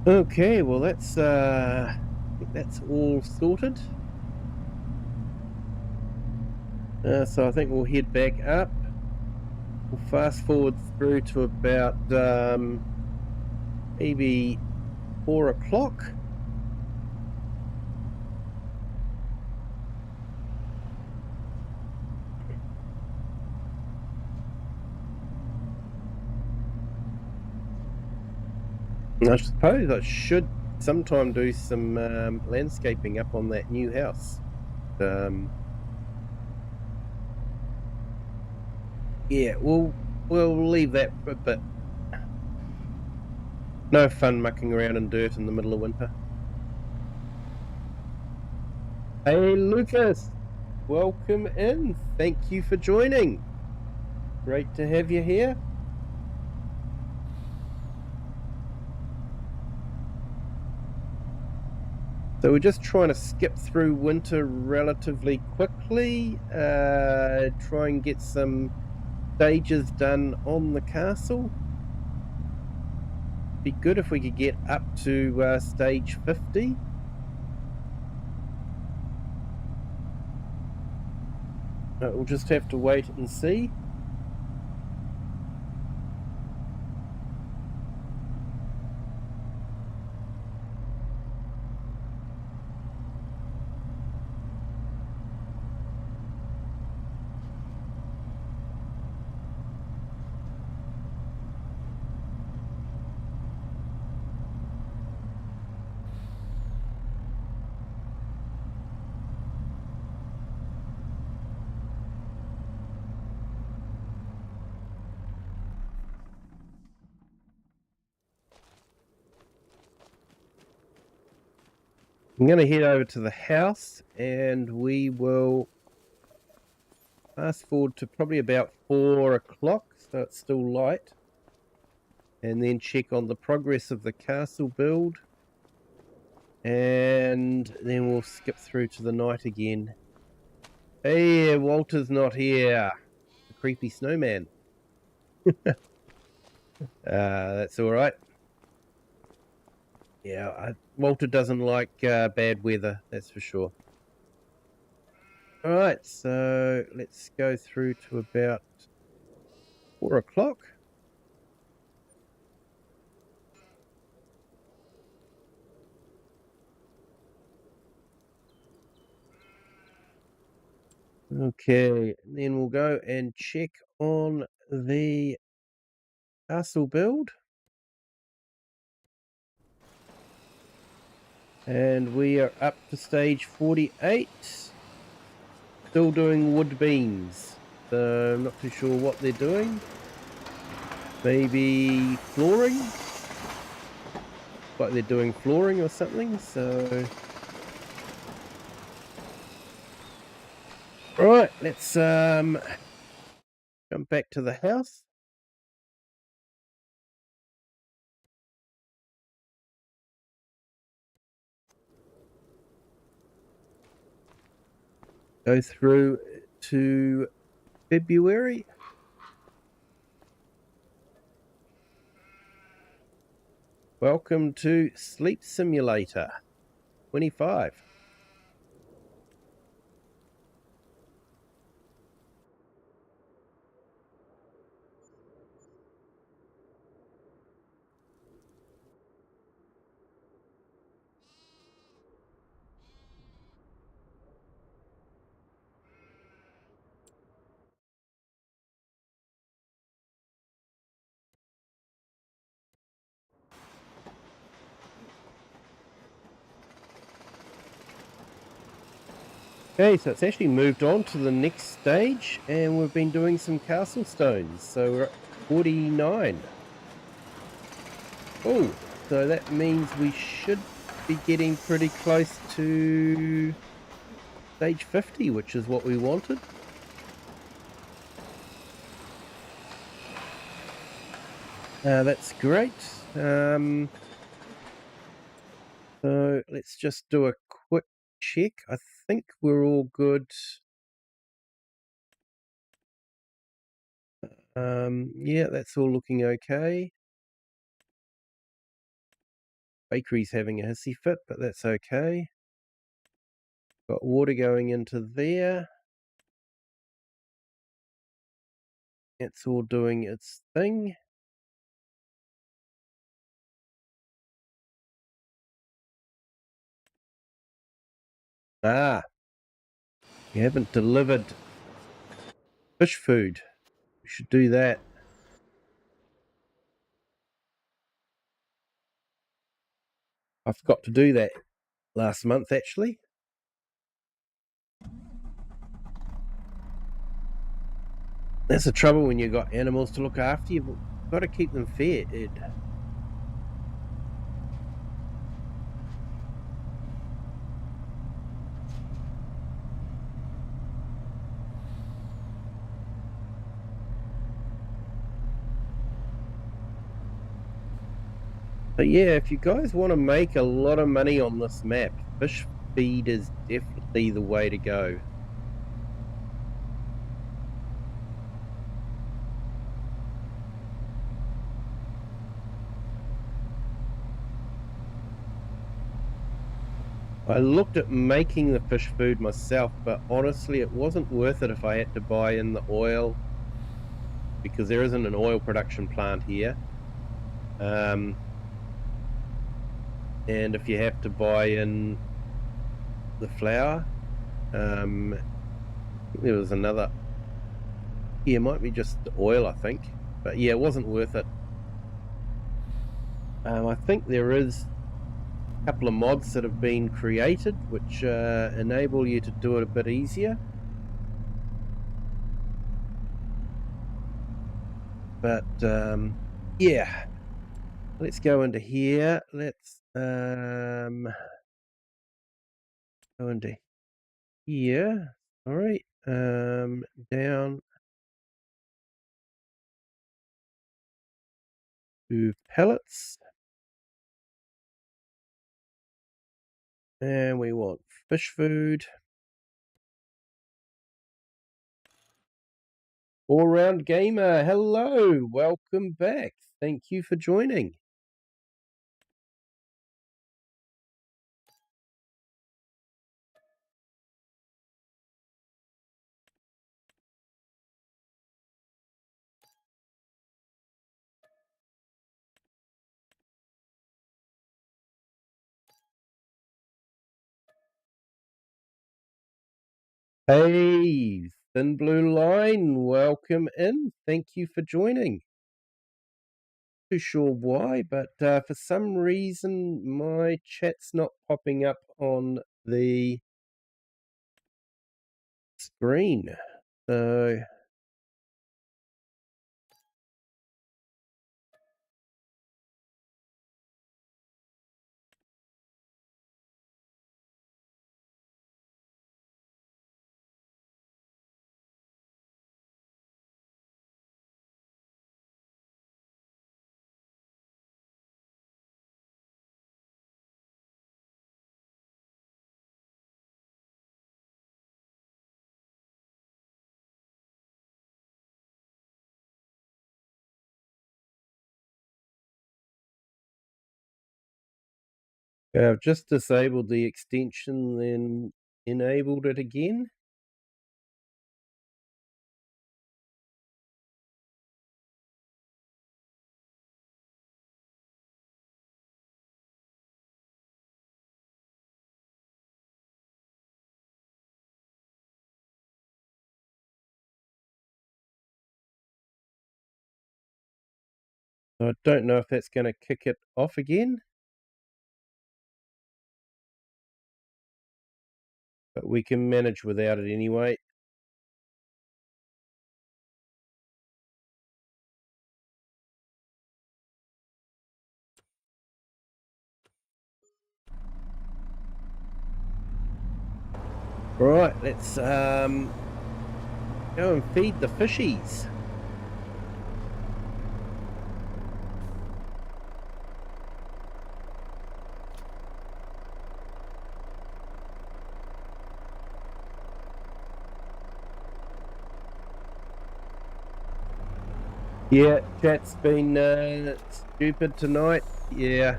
Okay, well that's I think that's all sorted. So I think we'll head back up. We'll fast forward through to about maybe 4 o'clock. I suppose I should sometime do some landscaping up on that new house. Yeah, we'll leave that for a bit. No fun mucking around in dirt in the middle of winter. Hey Lucas, welcome in. Thank you for joining. Great to have you here. So we're just trying to skip through winter relatively quickly, try and get some stages done on the castle. Be good if we could get up to stage 50. We'll just have to wait and see. I'm going to head over to the house and we will fast forward to probably about 4 o'clock, so it's still light, and then check on the progress of the castle build, and then we'll skip through to the night again. Hey, Walter's not here. The creepy snowman. That's all right. Yeah, Walter doesn't like bad weather, that's for sure. All right, so let's go through to about 4 o'clock. Okay, then we'll go and check on the castle build. And we are up to stage 48. Still doing wood beams. So I'm not too sure what they're doing. Maybe flooring? Like they're doing flooring or something, so Right, let's jump back to the house. Go through to February. Welcome to Sleep Simulator 25. Okay, so it's actually moved on to the next stage, and we've been doing some castle stones. So we're at 49. Oh, so that means we should be getting pretty close to stage 50, which is what we wanted. That's great. So let's just do a quick check. I think we're all good. Yeah, that's all looking okay. Bakery's having a hissy fit, but that's okay. Got water going into there. It's all doing its thing. Ah, we haven't delivered fish food. We should do that. I forgot to do that last month, actually. That's the trouble when you've got animals to look after. You've got to keep them fed. But yeah, if you guys want to make a lot of money on this map, fish feed is definitely the way to go. I looked at making the fish food myself, but honestly, it wasn't worth it if I had to buy in the oil, because there isn't an oil production plant here. And if you have to buy in the flour, there was another. Yeah, it might be just the oil, I think. But yeah, it wasn't worth it. I think there is a couple of mods that have been created which enable you to do it a bit easier. But yeah, let's go into here. Let's go into here. All right, down to pellets, and we want fish food. All round gamer, hello, welcome back. Thank you for joining. Hey, Thin Blue Line, welcome in. Thank you for joining. Too sure why, but for some reason my chat's not popping up on the screen. So I've just disabled the extension, then enabled it again. I don't know if that's going to kick it off again, but we can manage without it anyway. Right, let's go and feed the fishies. Yeah, chat's been stupid tonight. Yeah.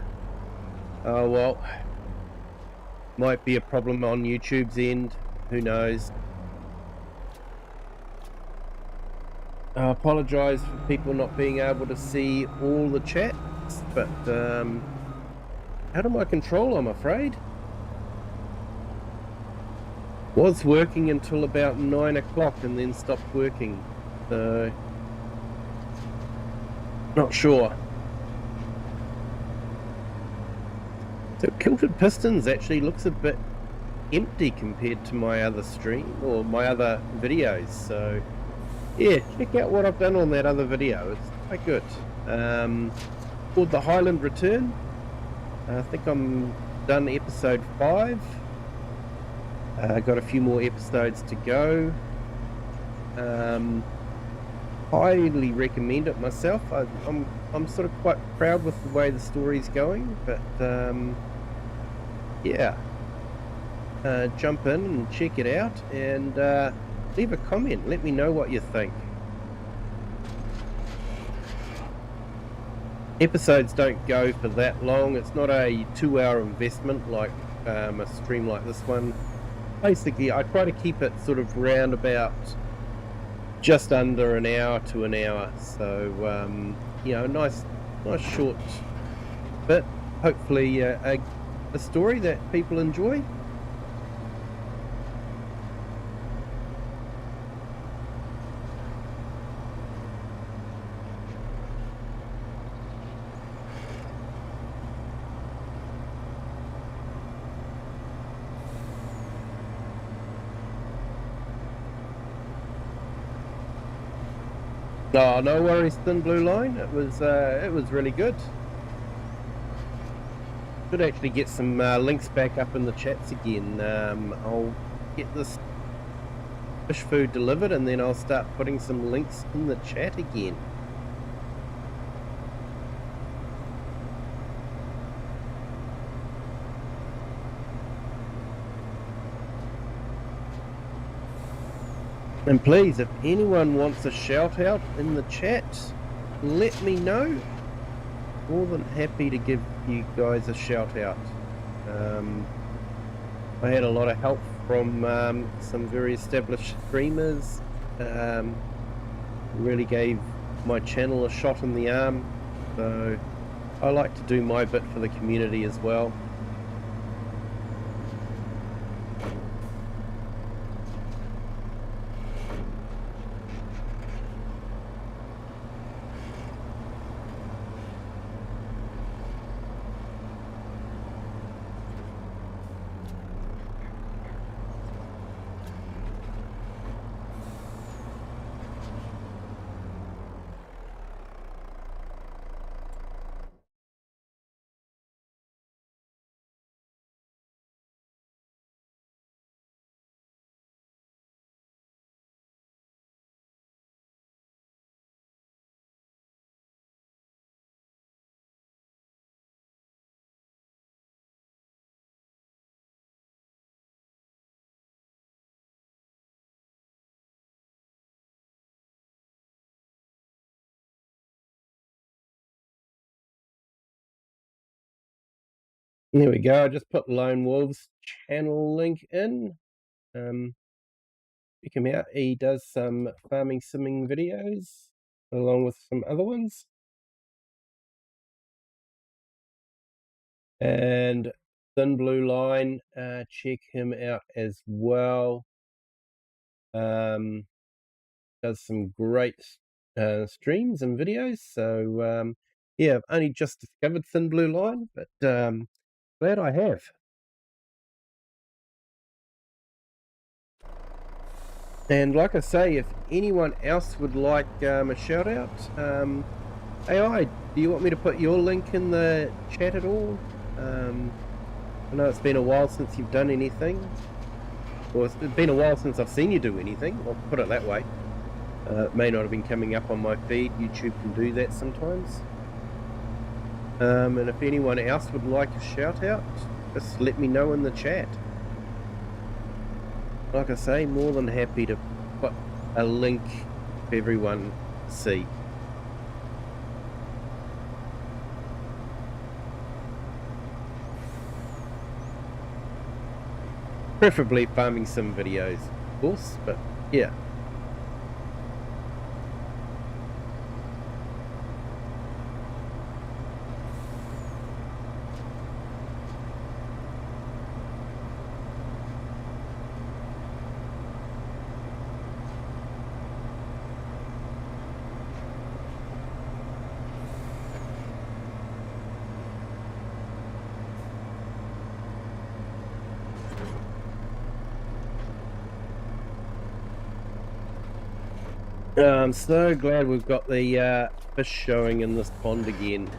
Oh well. Might be a problem on YouTube's end. Who knows? I apologise for people not being able to see all the chats, but out of my control, I'm afraid. Was working until about 9 o'clock and then stopped working, so not sure. So Kilted Pistons actually looks a bit empty compared to my other stream or my other videos, so yeah, check out what I've done on that other video. It's quite good. Called the Highland Return. I think I'm done episode 5. Got a few more episodes to go. Highly recommend it myself. I'm sort of quite proud with the way the story's going, but yeah, jump in and check it out and leave a comment. Let me know what you think. Episodes don't go for that long. It's not a 2-hour investment like a stream like this one. Basically, I try to keep it sort of round about just under an hour to an hour. So, you know, nice short bit. Hopefully, a story that people enjoy. Oh, no worries, Thin Blue Line. It was really good. Should actually get some links back up in the chats again. I'll get this fish food delivered and then I'll start putting some links in the chat again. And please, if anyone wants a shout out in the chat, let me know. More than happy to give you guys a shout out. I had a lot of help from some very established streamers. Really gave my channel a shot in the arm. So I like to do my bit for the community as well. There we go. I just put Lone Wolf's channel link in. Check him out. He does some farming simming videos along with some other ones. And Thin Blue Line, check him out as well. Does some great streams and videos. So yeah, I've only just discovered Thin Blue Line, but glad I have. And like I say, if anyone else would like a shout out, AI, do you want me to put your link in the chat at all? I know it's been a while since you've done anything. Well, it's been a while since I've seen you do anything, I'll put it that way. It may not have been coming up on my feed. YouTube can do that sometimes. And if anyone else would like a shout out, just let me know in the chat. Like I say, more than happy to put a link for everyone to see. Preferably farming sim videos, of course, but yeah. I'm so glad we've got the fish showing in this pond again.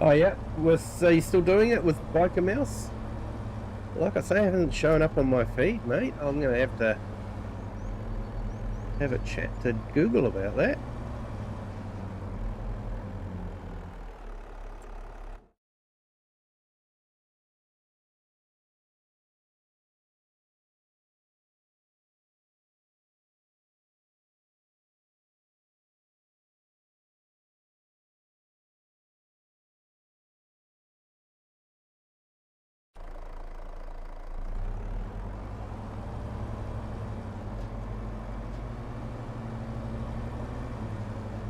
Oh yeah, are you still doing it with Biker Mouse? Like I say, it hasn't shown up on my feed, mate. I'm gonna have to have a chat to Google about that.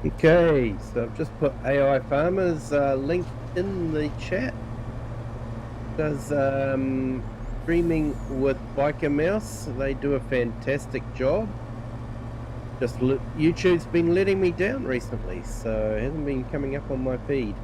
Okay, so I've just put AI Farmers link in the chat. Does streaming with Biker Mouse. They do a fantastic job. Just YouTube's been letting me down recently, so it hasn't been coming up on my feed.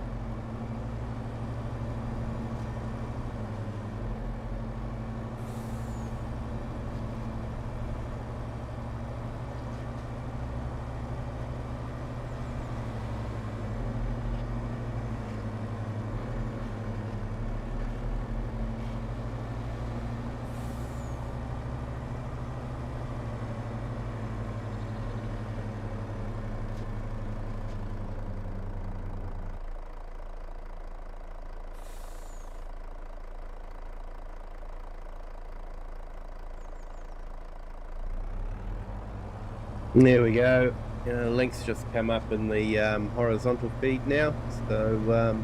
There we go. Links just come up in the horizontal feed now. So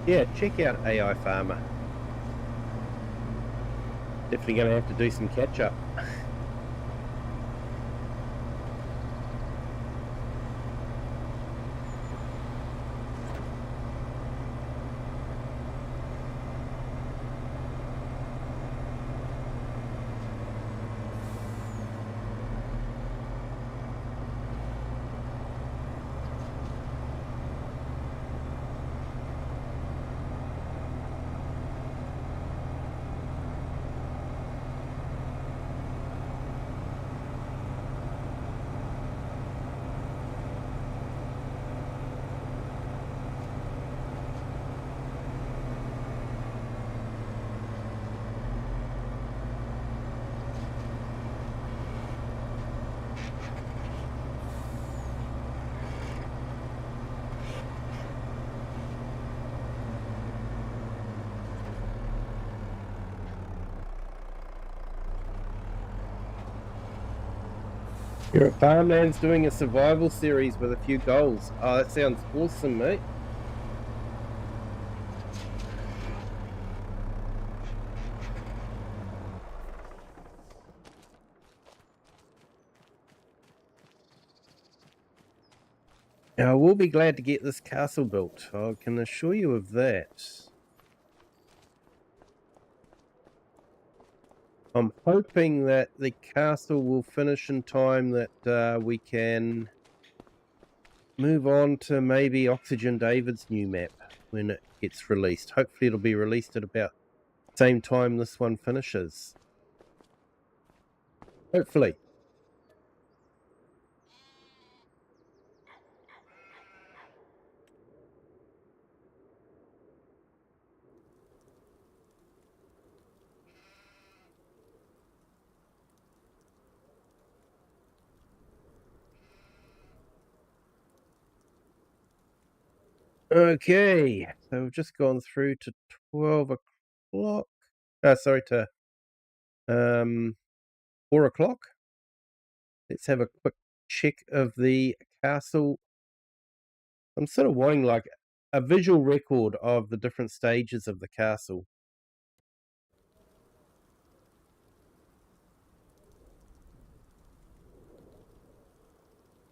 yeah, check out AI Farmer. Definitely going to have to do some catch up. You're at Farmlands doing a survival series with a few goals. Oh, that sounds awesome, mate. Now, we'll be glad to get this castle built. I can assure you of that. I'm hoping that the castle will finish in time that we can move on to maybe Oxygen David's new map when it gets released. Hopefully it'll be released at about the same time this one finishes. Hopefully. Okay, so we've just gone through to 12 o'clock. Sorry, to 4 o'clock. Let's have a quick check of the castle. I'm sort of wanting like a visual record of the different stages of the castle.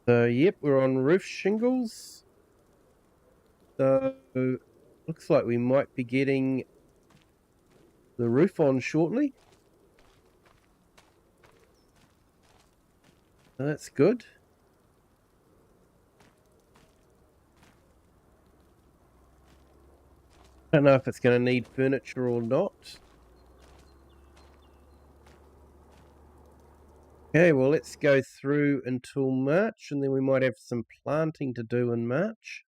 So, yep, we're on roof shingles. So, looks like we might be getting the roof on shortly. So that's good. I don't know if it's going to need furniture or not. Okay, well, let's go through until March, and then we might have some planting to do in March.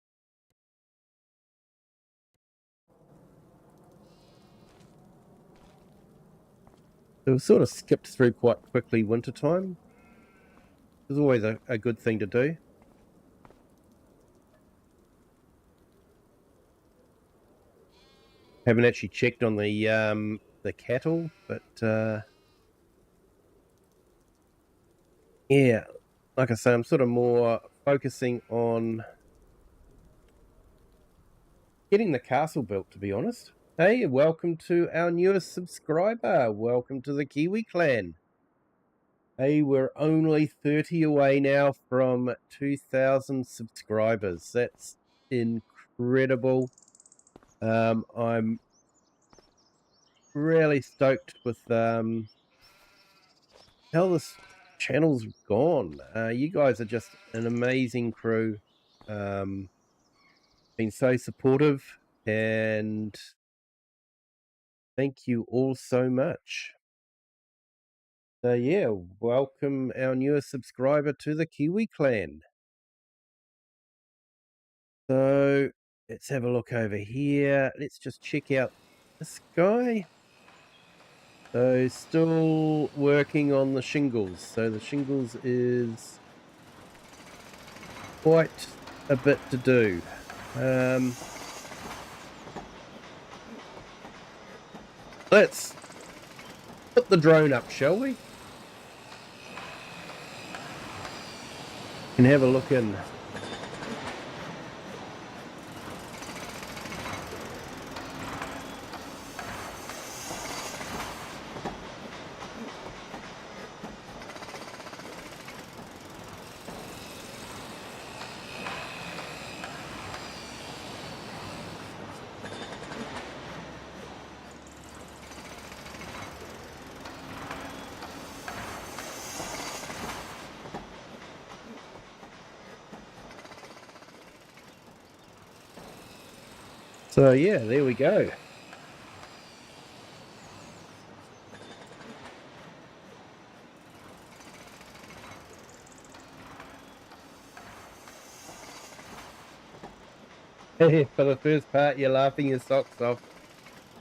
So we've sort of skipped through quite quickly wintertime. It's always a good thing to do. Haven't actually checked on the cattle, but yeah, like I say, I'm sort of more focusing on getting the castle built, to be honest. Hey, welcome to our newest subscriber. Welcome to the Kiwi clan. Hey, we're only 30 away now from 2,000 subscribers. That's incredible. I'm really stoked with how this channel's gone. You guys are just an amazing crew. Been so supportive, and thank you all so much. So yeah, welcome our newest subscriber to the Kiwi clan. So let's have a look over here. Let's just check out this guy. So still working on the shingles. So the shingles is quite a bit to do. Let's put the drone up, shall we? And have a look in. So yeah, there we go. For the first part, you're laughing your socks off.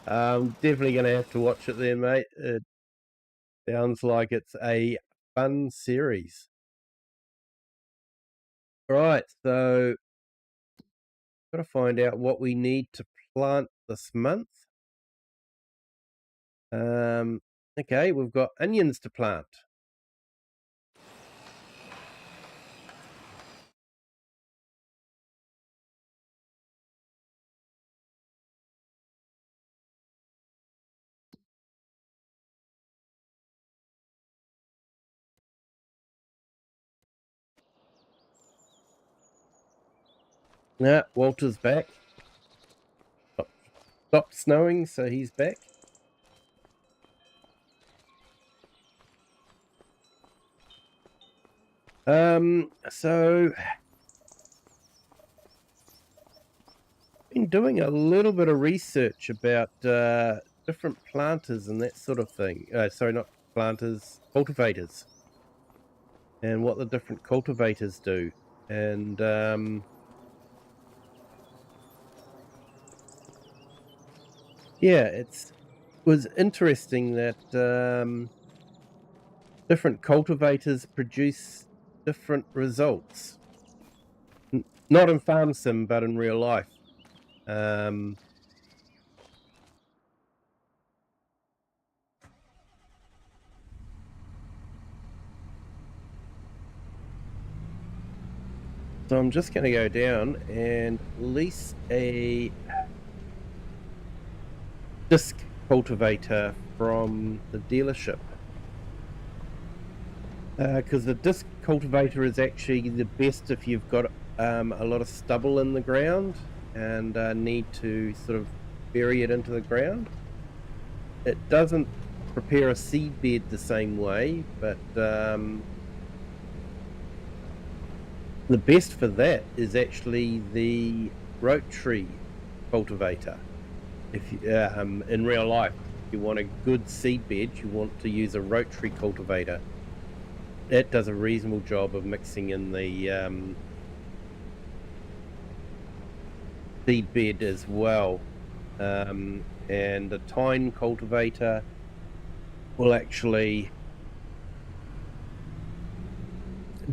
Definitely going to have to watch it then, mate. It sounds like it's a fun series. Right, so got to find out what we need to plant this month. Okay, we've got onions to plant. Yeah, Walter's back. Stopped snowing, so he's back. So been doing a little bit of research about different planters and that sort of thing. Sorry, not planters, cultivators, and what the different cultivators do. And yeah, it was interesting that different cultivators produce different results. Not in farm sim, but in real life. Um, so I'm just going to go down and lease a disc cultivator from the dealership, because the disc cultivator is actually the best if you've got a lot of stubble in the ground and need to sort of bury it into the ground. It doesn't prepare a seed bed the same way, but the best for that is actually the rotary cultivator. If you, in real life, if you want a good seed bed, you want to use a rotary cultivator. That does a reasonable job of mixing in the seed bed as well. And the tine cultivator will actually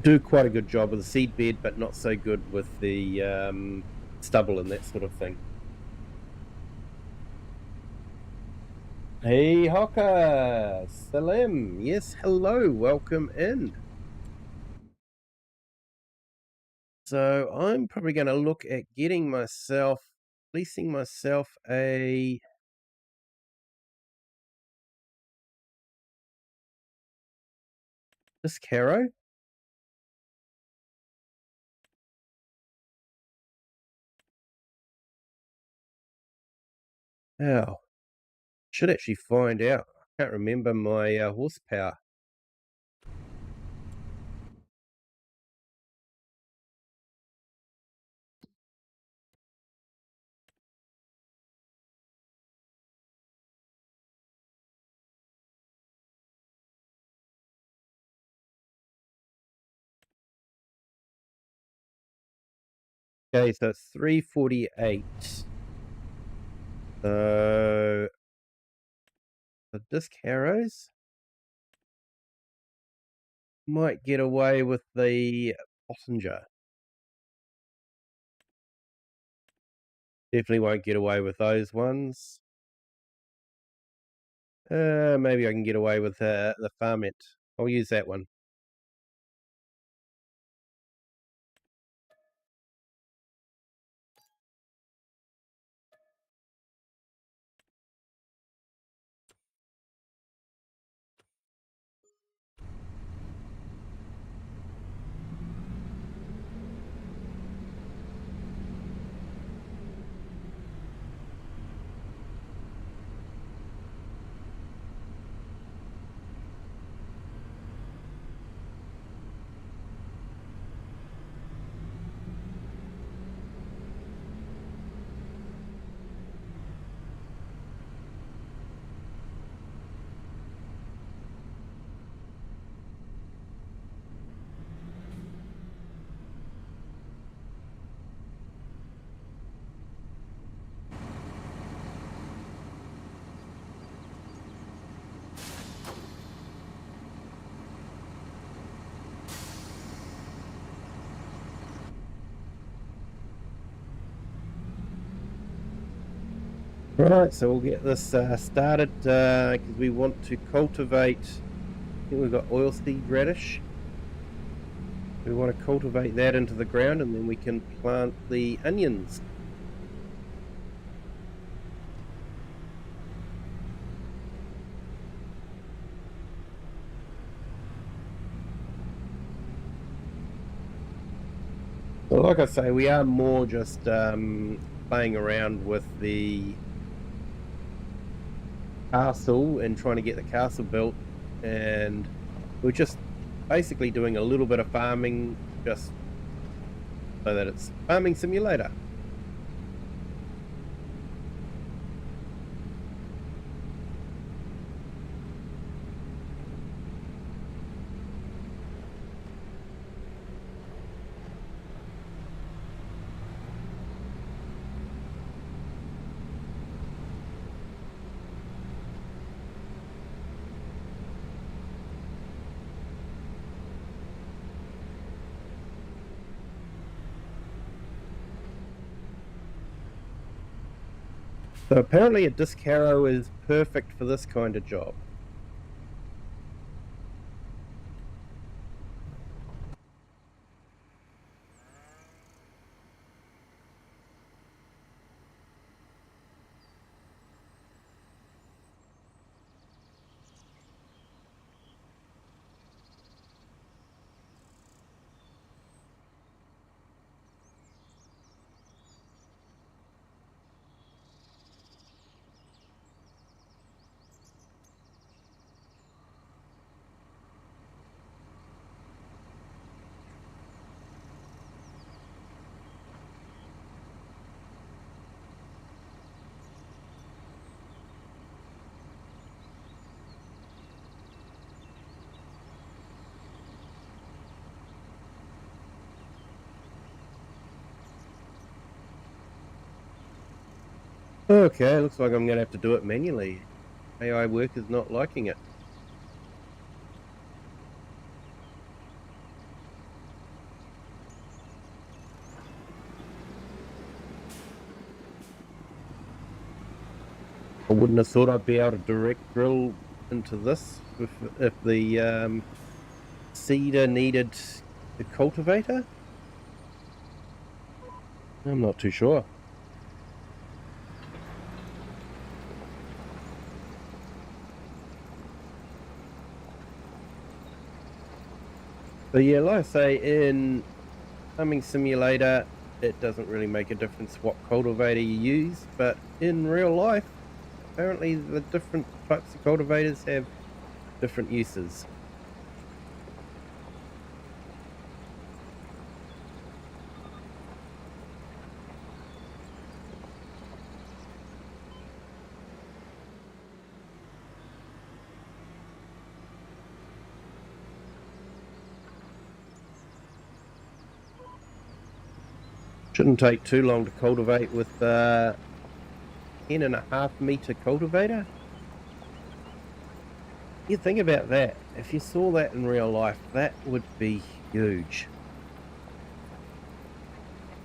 do quite a good job of the seed bed, but not so good with the stubble and that sort of thing. Hey, Hoka! Salim! Yes, hello, welcome in. So I'm probably going to look at leasing myself a disc harrow. Oh, should actually find out. I can't remember my horsepower. Okay, so it's 348. So the disc harrows might get away with the Pottinger. Definitely won't get away with those ones. Maybe I can get away with the Farmet. I'll use that one. Right, so we'll get this started because we want to cultivate. I think we've got oilseed radish. We want to cultivate that into the ground, and then we can plant the onions. Well, like I say, we are more just playing around with the castle and trying to get the castle built, and we're just basically doing a little bit of farming just so that it's farming simulator. So apparently a disc harrow is perfect for this kind of job. Okay, looks like I'm going to have to do it manually. AI work is not liking it. I wouldn't have thought I'd be able to direct drill into this if the seeder needed the cultivator. I'm not too sure. But yeah, like I say, in farming simulator, it doesn't really make a difference what cultivator you use, but in real life, apparently the different types of cultivators have different uses. Shouldn't take too long to cultivate with 10.5 meter cultivator. You think about that. If you saw that in real life, that would be huge.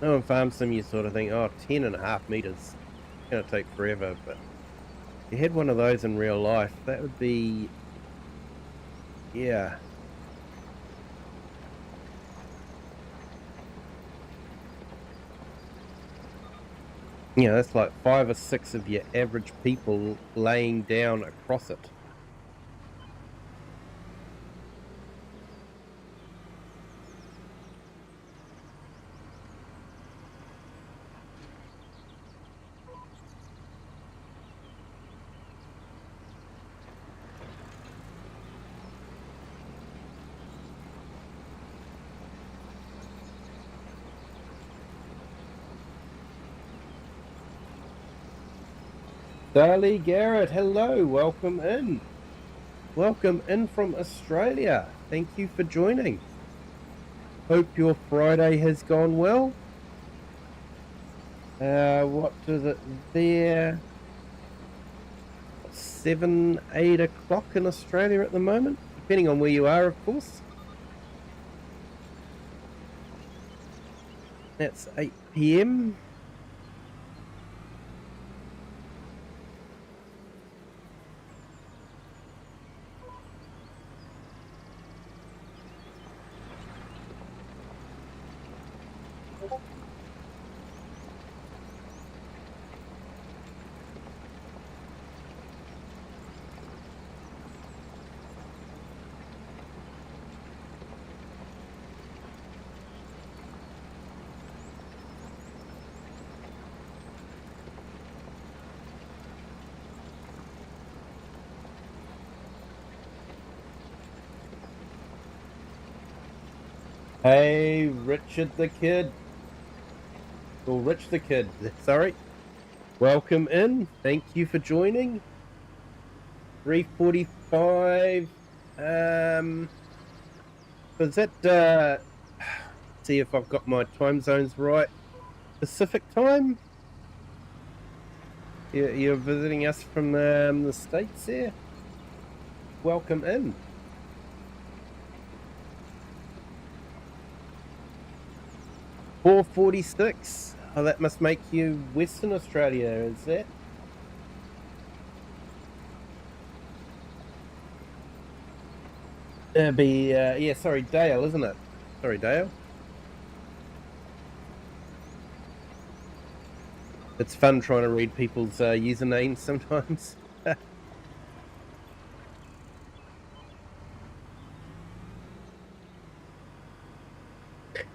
No, in farm sim you sort of think, oh, 10.5 meters, it's going to take forever. But if you had one of those in real life, that would be, yeah. You know, that's like 5 or 6 of your average people laying down across it. Darley Garrett, hello, welcome in. Welcome in from Australia. Thank you for joining. Hope your Friday has gone well. What is it there? 7, 8 o'clock in Australia at the moment, depending on where you are, of course. That's 8 p.m. Hey, Richard the Kid, or Rich the Kid, sorry. Welcome in. Thank you for joining. 3:45. Is that see if I've got my time zones right. Pacific time? You're visiting us from the States there? Welcome in. 4:46. Oh, that must make you Western Australia, is that? It'd be yeah, sorry, Dale, isn't it? Sorry, Dale. It's fun trying to read people's usernames sometimes.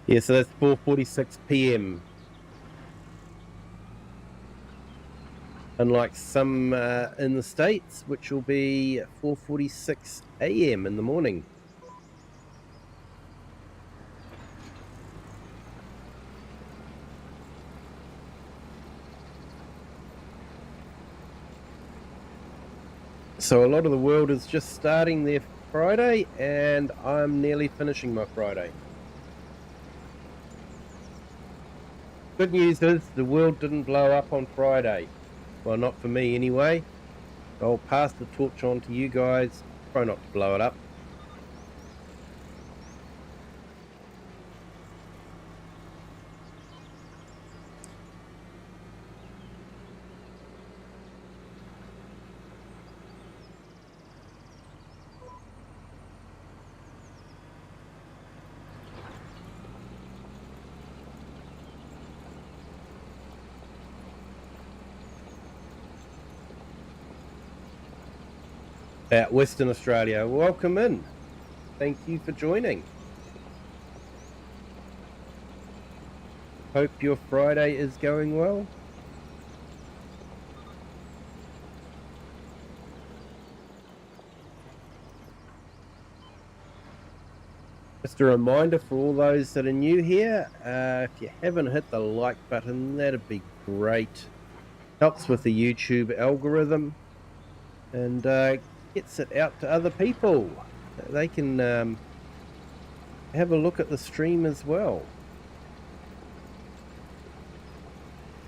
Yeah, so that's 4:46 p.m. Unlike some in the States, which will be 4:46 a.m. in the morning. So a lot of the world is just starting their Friday, and I'm nearly finishing my Friday. Good news is the world didn't blow up on Friday. Well, not for me anyway. I'll pass the torch on to you guys. Try not to blow it up. At Western Australia, welcome in. Thank you for joining. Hope your Friday is going well. Just a reminder for all those that are new here, if you haven't hit the like button, that'd be great. Helps with the YouTube algorithm and gets it out to other people. They can have a look at the stream as well.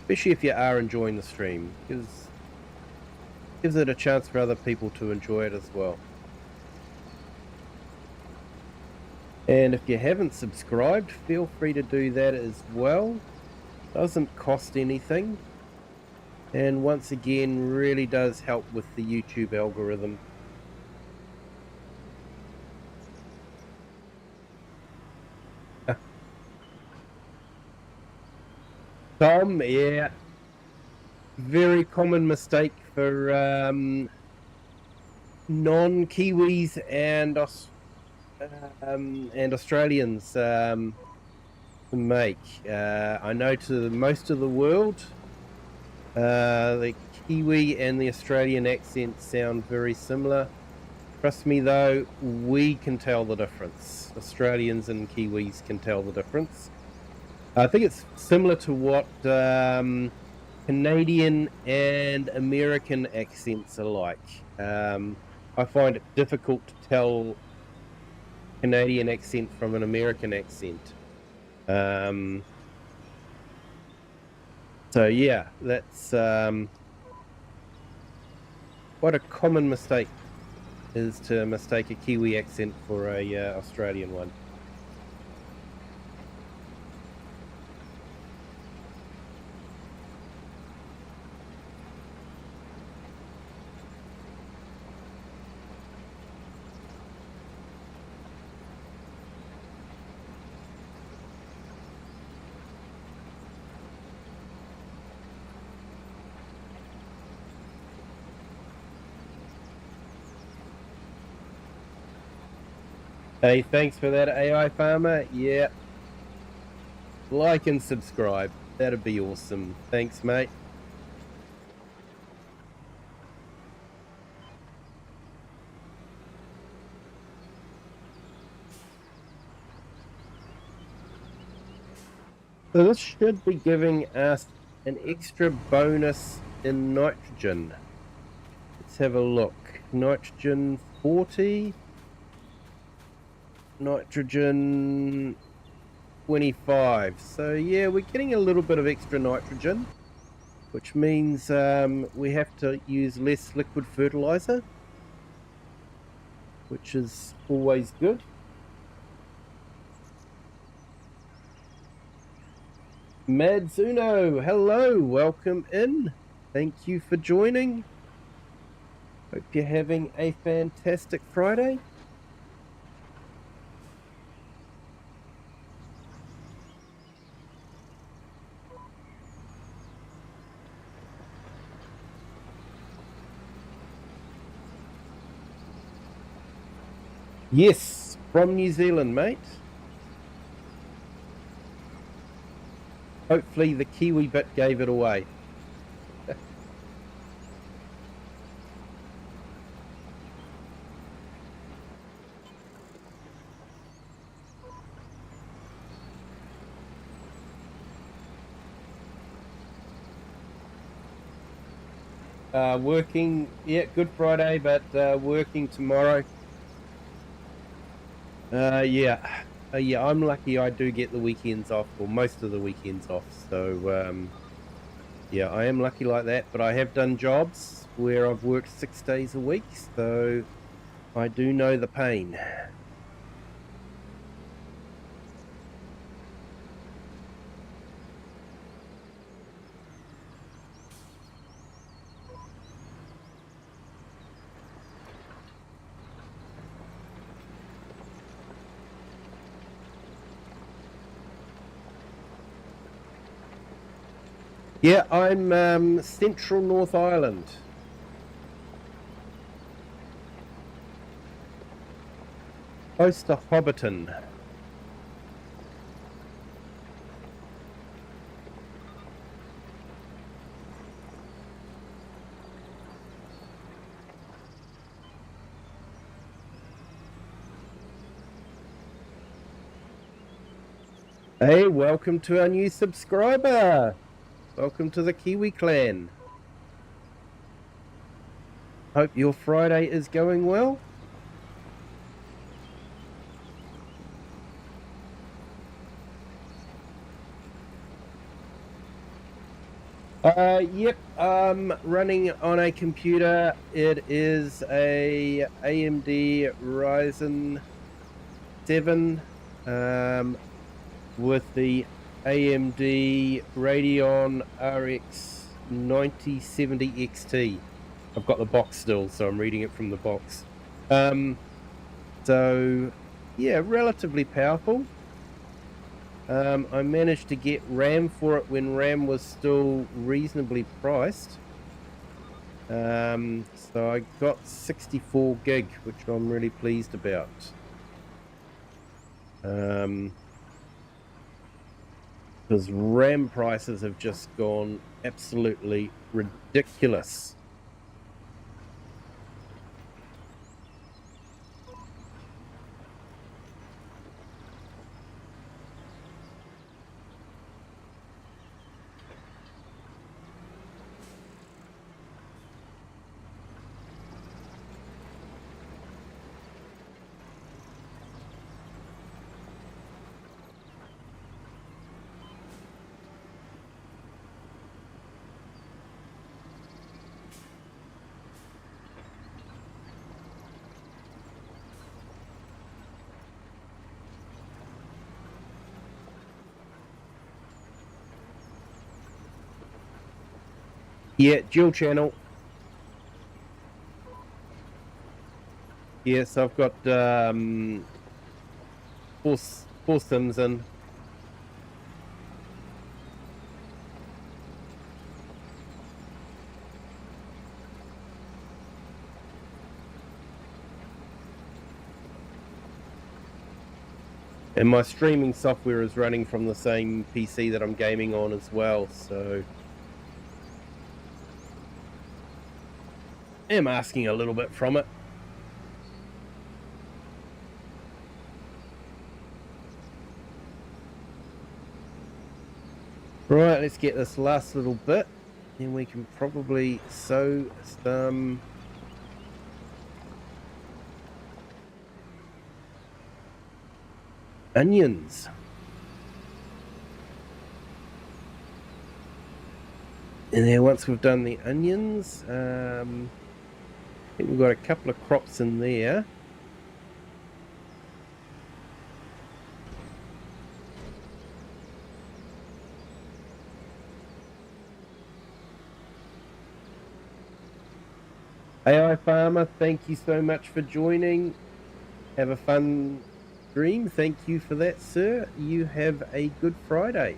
Especially if you are enjoying the stream, because gives it a chance for other people to enjoy it as well. And if you haven't subscribed, feel free to do that as well. Doesn't cost anything. And once again, really does help with the YouTube algorithm. Tom, yeah. Very common mistake for non-Kiwis and Australians to make. I know to most of the world, the Kiwi and the Australian accents sound very similar. Trust me though, we can tell the difference. Australians and Kiwis can tell the difference. I think it's similar to what Canadian and American accents are like. I find it difficult to tell Canadian accent from an American accent. So yeah, that's quite a common mistake, is to mistake a Kiwi accent for a Australian one. Hey, thanks for that, AI Farmer. Yeah. Like and subscribe. That'd be awesome. Thanks, mate. So this should be giving us an extra bonus in nitrogen. Let's have a look. Nitrogen 40. Nitrogen 25. So yeah, we're getting a little bit of extra nitrogen, which means we have to use less liquid fertilizer, which is always good. Madzuno, hello, welcome in. Thank you for joining. Hope you're having a fantastic Friday. Yes, from New Zealand, mate. Hopefully the Kiwi bit gave it away. Working, yeah, Good Friday, but working tomorrow. Yeah, I'm lucky I do get the weekends off, or most of the weekends off. So, yeah, I am lucky like that, but I have done jobs where I've worked 6 days a week, so I do know the pain. Yeah, I'm Central North Island. Close to Hobbiton. Hey, welcome to our new subscriber. Welcome to the Kiwi clan. Hope your Friday is going well. Yep, running on a computer. It is a AMD Ryzen 7 with the AMD Radeon RX 9070 XT. I've got the box still, so I'm reading it from the box. So yeah, relatively powerful. I managed to get RAM for it when RAM was still reasonably priced. So I got 64 gig, which I'm really pleased about. Because RAM prices have just gone absolutely ridiculous. Yeah, dual channel. Yes, I've got four Sims in. And my streaming software is running from the same PC that I'm gaming on as well, so I'm asking a little bit from it. Right, let's get this last little bit, and we can probably sow some onions. And then once we've done the onions, I think we've got a couple of crops in there. AI Farmer, thank you so much for joining. Have a fun stream. Thank you for that, sir. You have a good Friday.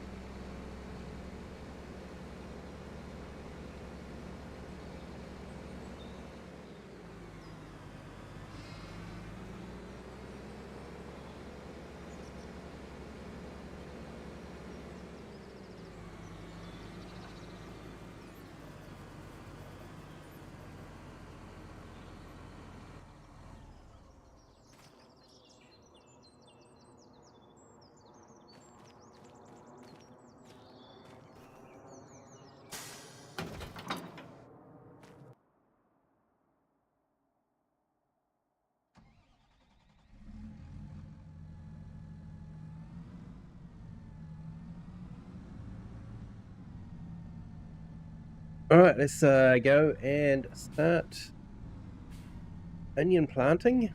All right, let's go and start onion planting.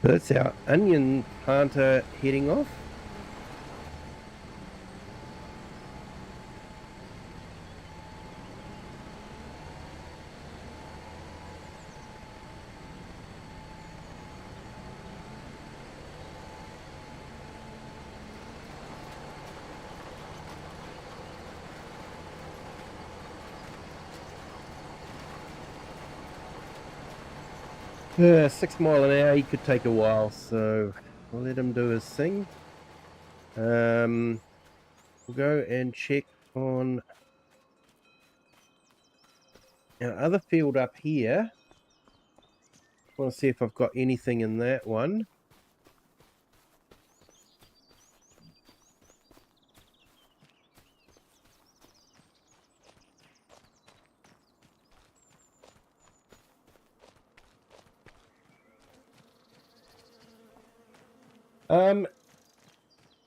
That's our onion planter heading off. Yeah, 6 mile an hour, he could take a while, so I'll let him do his thing. We'll go and check on our other field up here. I want to see if I've got anything in that one.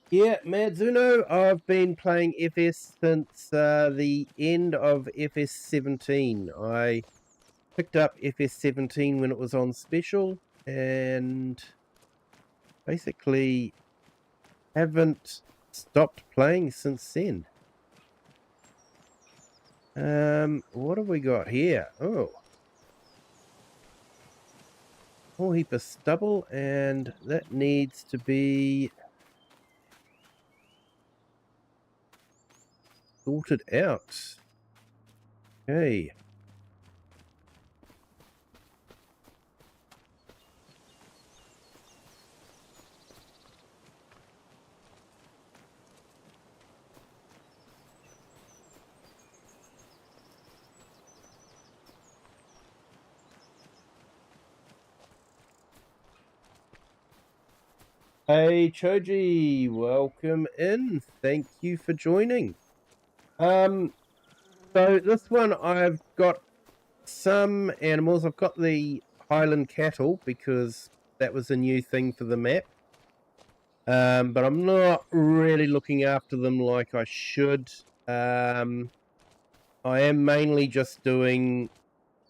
Yeah, Madzuno, I've been playing FS since the end of FS 17. I picked up FS 17 when it was on special and basically haven't stopped playing since then. What have we got here? Oh, whole heap of stubble, and that needs to be sorted out. Okay. Hey Choji, welcome in. Thank you for joining. So this one I've got some animals. I've got the Highland cattle because that was a new thing for the map. But I'm not really looking after them like I should. I am mainly just doing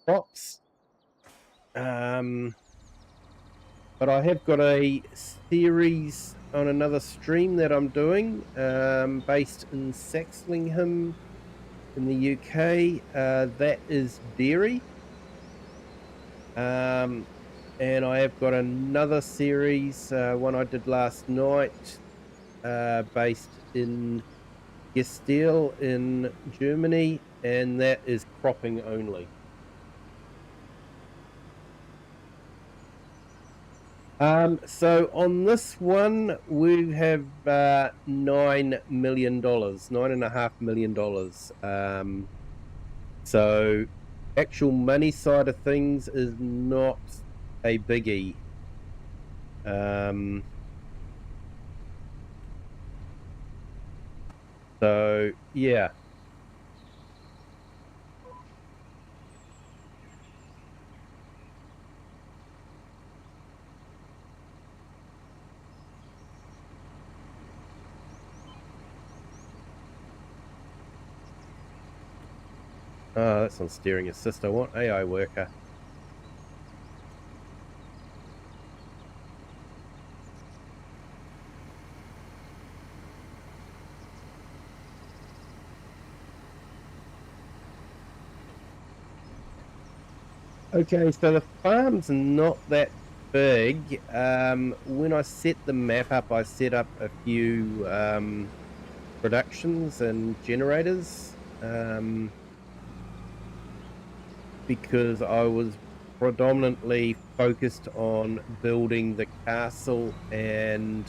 crops. But I have got a series on another stream that I'm doing, based in Saxlingham in the UK. That is dairy. And I have got another series, one I did last night, based in Gestel in Germany, and that is cropping only. So on this one, we have $9 million, $9.5 million. So actual money side of things is not a biggie. So yeah. Oh, that's on steering assist. I want AI worker. Okay, so the farm's not that big. When I set the map up, I set up a few productions and generators, because I was predominantly focused on building the castle and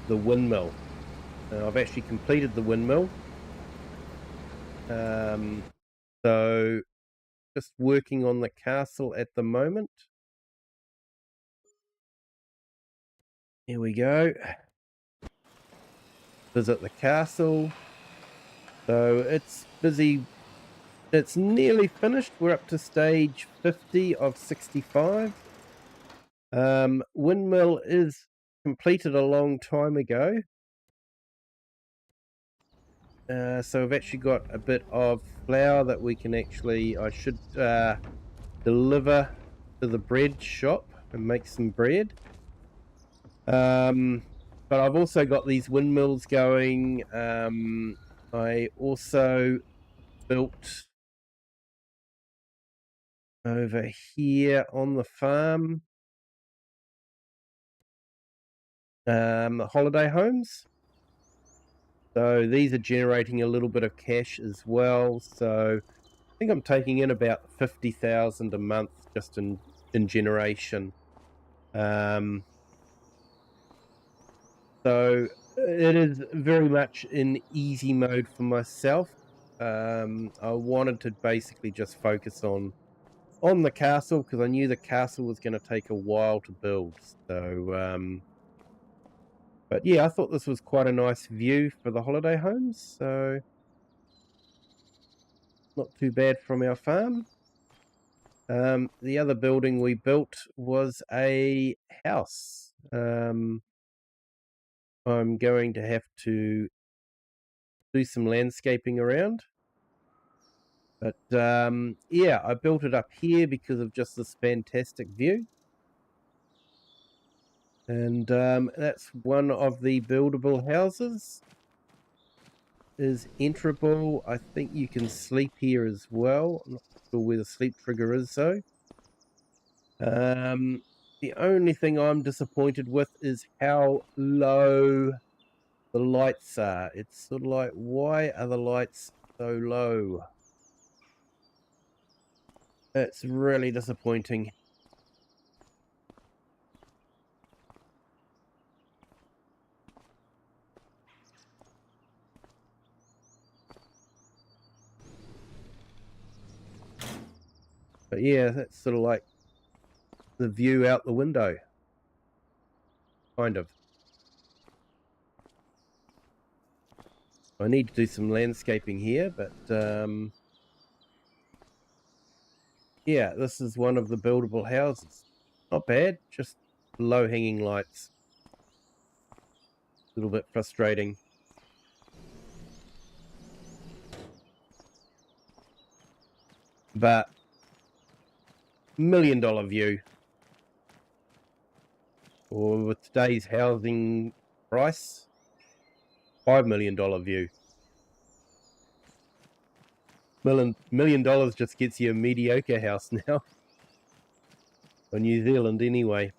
the windmill. I've actually completed the windmill. So just working on the castle at the moment. Here we go. Visit the castle. So it's busy. It's nearly finished. We're up to stage 50 of 65. Windmill is completed a long time ago. So I've actually got a bit of flour that we can actually, I should deliver to the bread shop and make some bread. But I've also got these windmills going. I also built over here on the farm holiday homes. So these are generating a little bit of cash as well. So I think I'm taking in about 50,000 a month just in generation. So it is very much in easy mode for myself. I wanted to basically just focus on the castle because I knew the castle was going to take a while to build. So, but yeah, I thought this was quite a nice view for the holiday homes. So not too bad from our farm. The other building we built was a house. I'm going to have to do some landscaping around. But yeah, I built it up here because of just this fantastic view. And that's one of the buildable houses. Is enterable. I think you can sleep here as well. I'm not sure where the sleep trigger is though. The only thing I'm disappointed with is how low the lights are. It's sort of like, why are the lights so low? It's really disappointing. But yeah, that's sort of like the view out the window. kind of. I need to do some landscaping here, but yeah, this is one of the buildable houses. Not bad, just low-hanging lights. A little bit frustrating. But $1 million view. Or with today's housing price, $5 million view. $1 million just gets you a mediocre house now. For New Zealand anyway.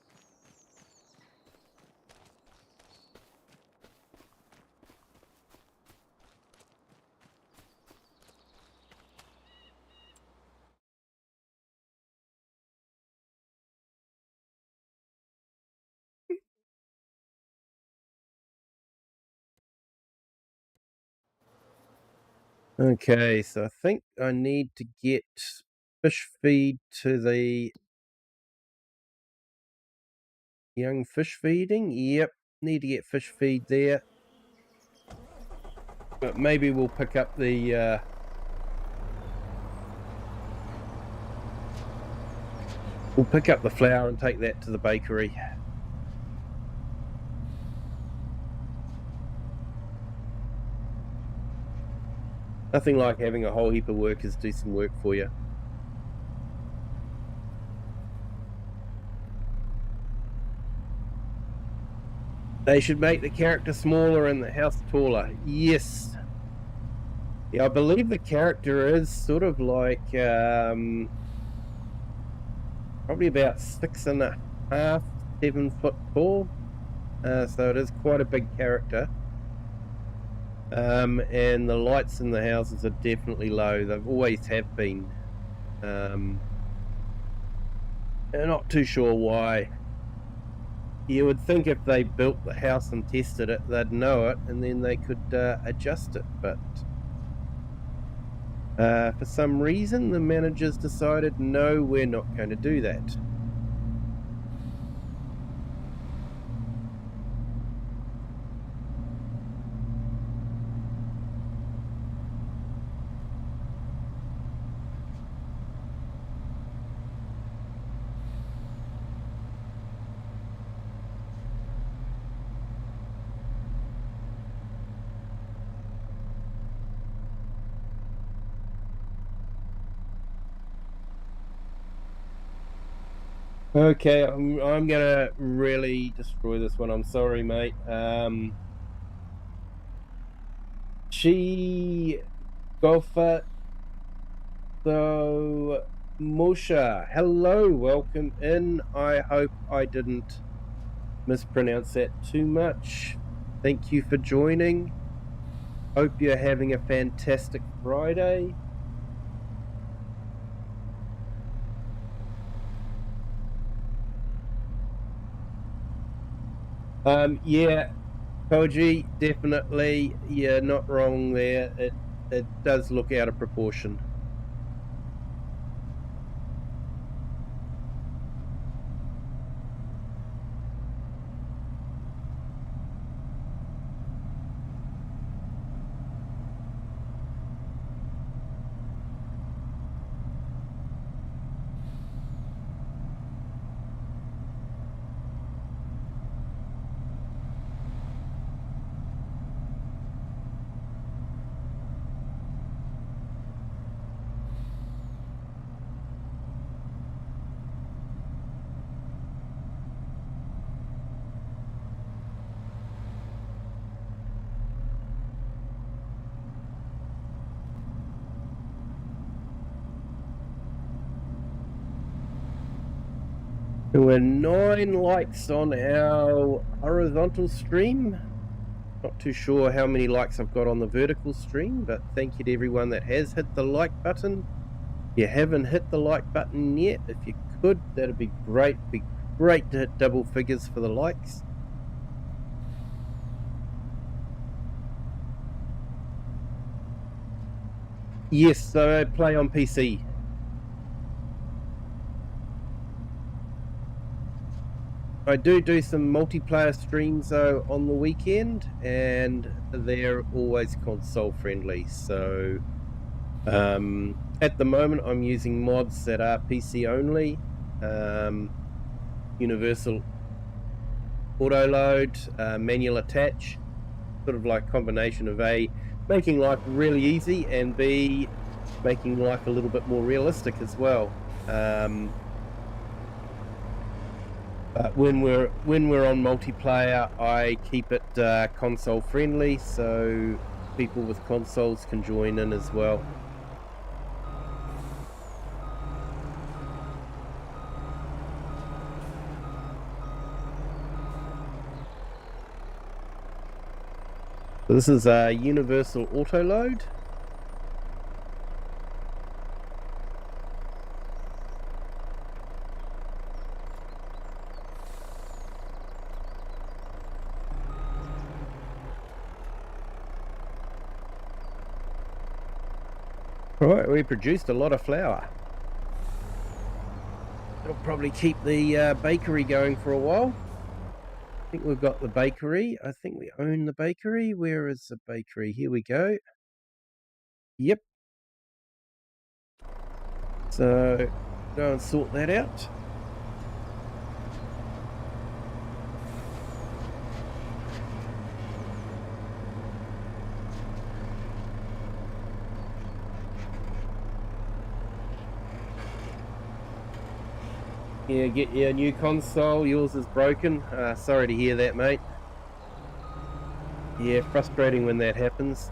Okay, so I think I need to get fish feed to the young fish feeding. Yep, need to get fish feed there. But maybe we'll pick up the flour and take that to the bakery. Nothing like having a whole heap of workers do some work for you. They should make the character smaller and the house taller. Yes. Yeah, I believe the character is sort of like probably about 6.5, 7 foot tall. So it is quite a big character. And the lights in the houses are definitely low. They've always have been. I'm not too sure why. You would think if they built the house and tested it, they'd know it, and then they could adjust it. But for some reason, the managers decided, no, we're not going to do that. Okay, I'm gonna really destroy this one. I'm sorry, mate. She Gofa so Musha. Hello, welcome in. I hope I didn't mispronounce that too much. Thank you for joining. Hope you're having a fantastic Friday. Yeah, Koji, definitely. You're not wrong there. It does look out of proportion. There were 9 likes on our horizontal stream. Not too sure how many likes I've got on the vertical stream, but thank you to everyone that has hit the like button. If you haven't hit the like button yet, if you could, that'd be great. It'd be great to hit double figures for the likes. Yes, so I play on PC. I do some multiplayer streams though on the weekend, and they're always console friendly. So at the moment, I'm using mods that are PC only, universal auto load, manual attach, sort of like combination of A, making life really easy, and B, making life a little bit more realistic as well. But when we're on multiplayer, I keep it console friendly, so people with consoles can join in as well. So this is a universal auto load. All right, we produced a lot of flour. It'll probably keep the bakery going for a while. I think we've got the bakery. I think we own the bakery. Where is the bakery? Here we go. Yep. So go and sort that out. Yeah, get your new console. Yours is broken. Sorry to hear that, mate. Yeah, frustrating when that happens.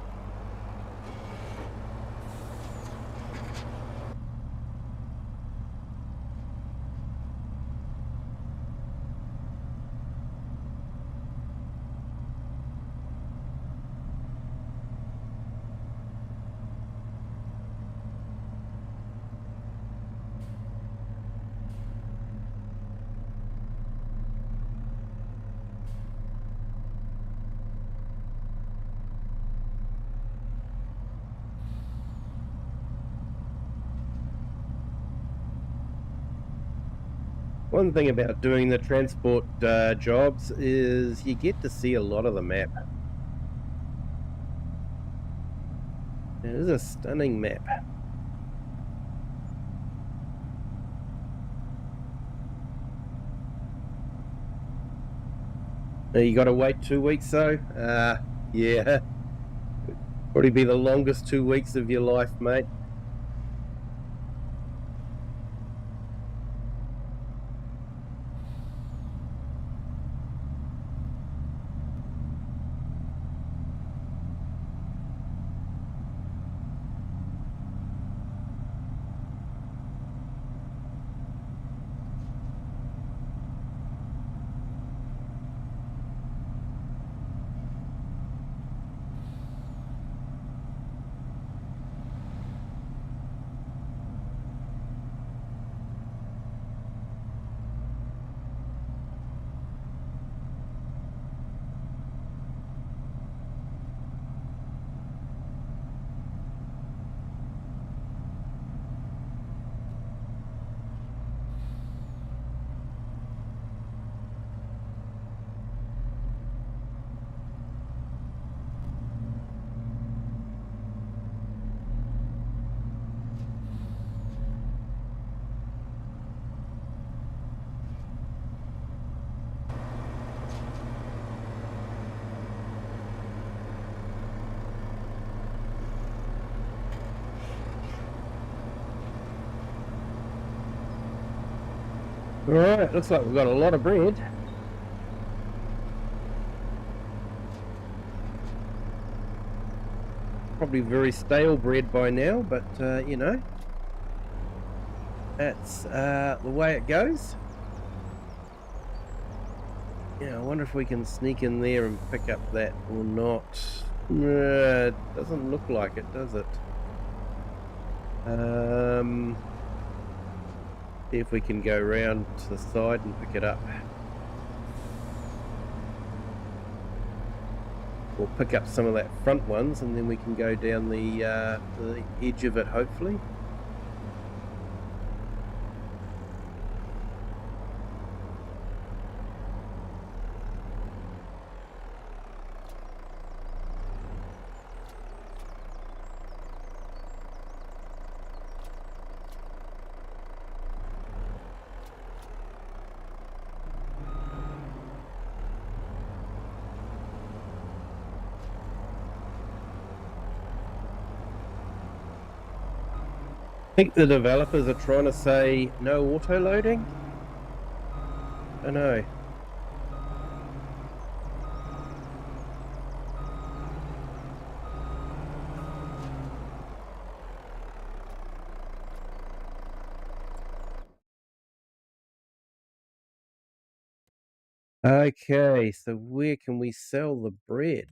One thing about doing the transport jobs is you get to see a lot of the map. It is a stunning map. Now you got to wait 2 weeks though. Yeah, probably be the longest 2 weeks of your life, mate. All right, looks like we've got a lot of bread. Probably very stale bread by now, but you know, that's the way it goes. Yeah, I wonder if we can sneak in there and pick up that or not. It doesn't look like it, does it? See if we can go round to the side and pick it up. We'll pick up some of that front ones and then we can go down the edge of it, hopefully. think the developers are trying to say no auto loading. I know. Okay, so where can we sell the bread?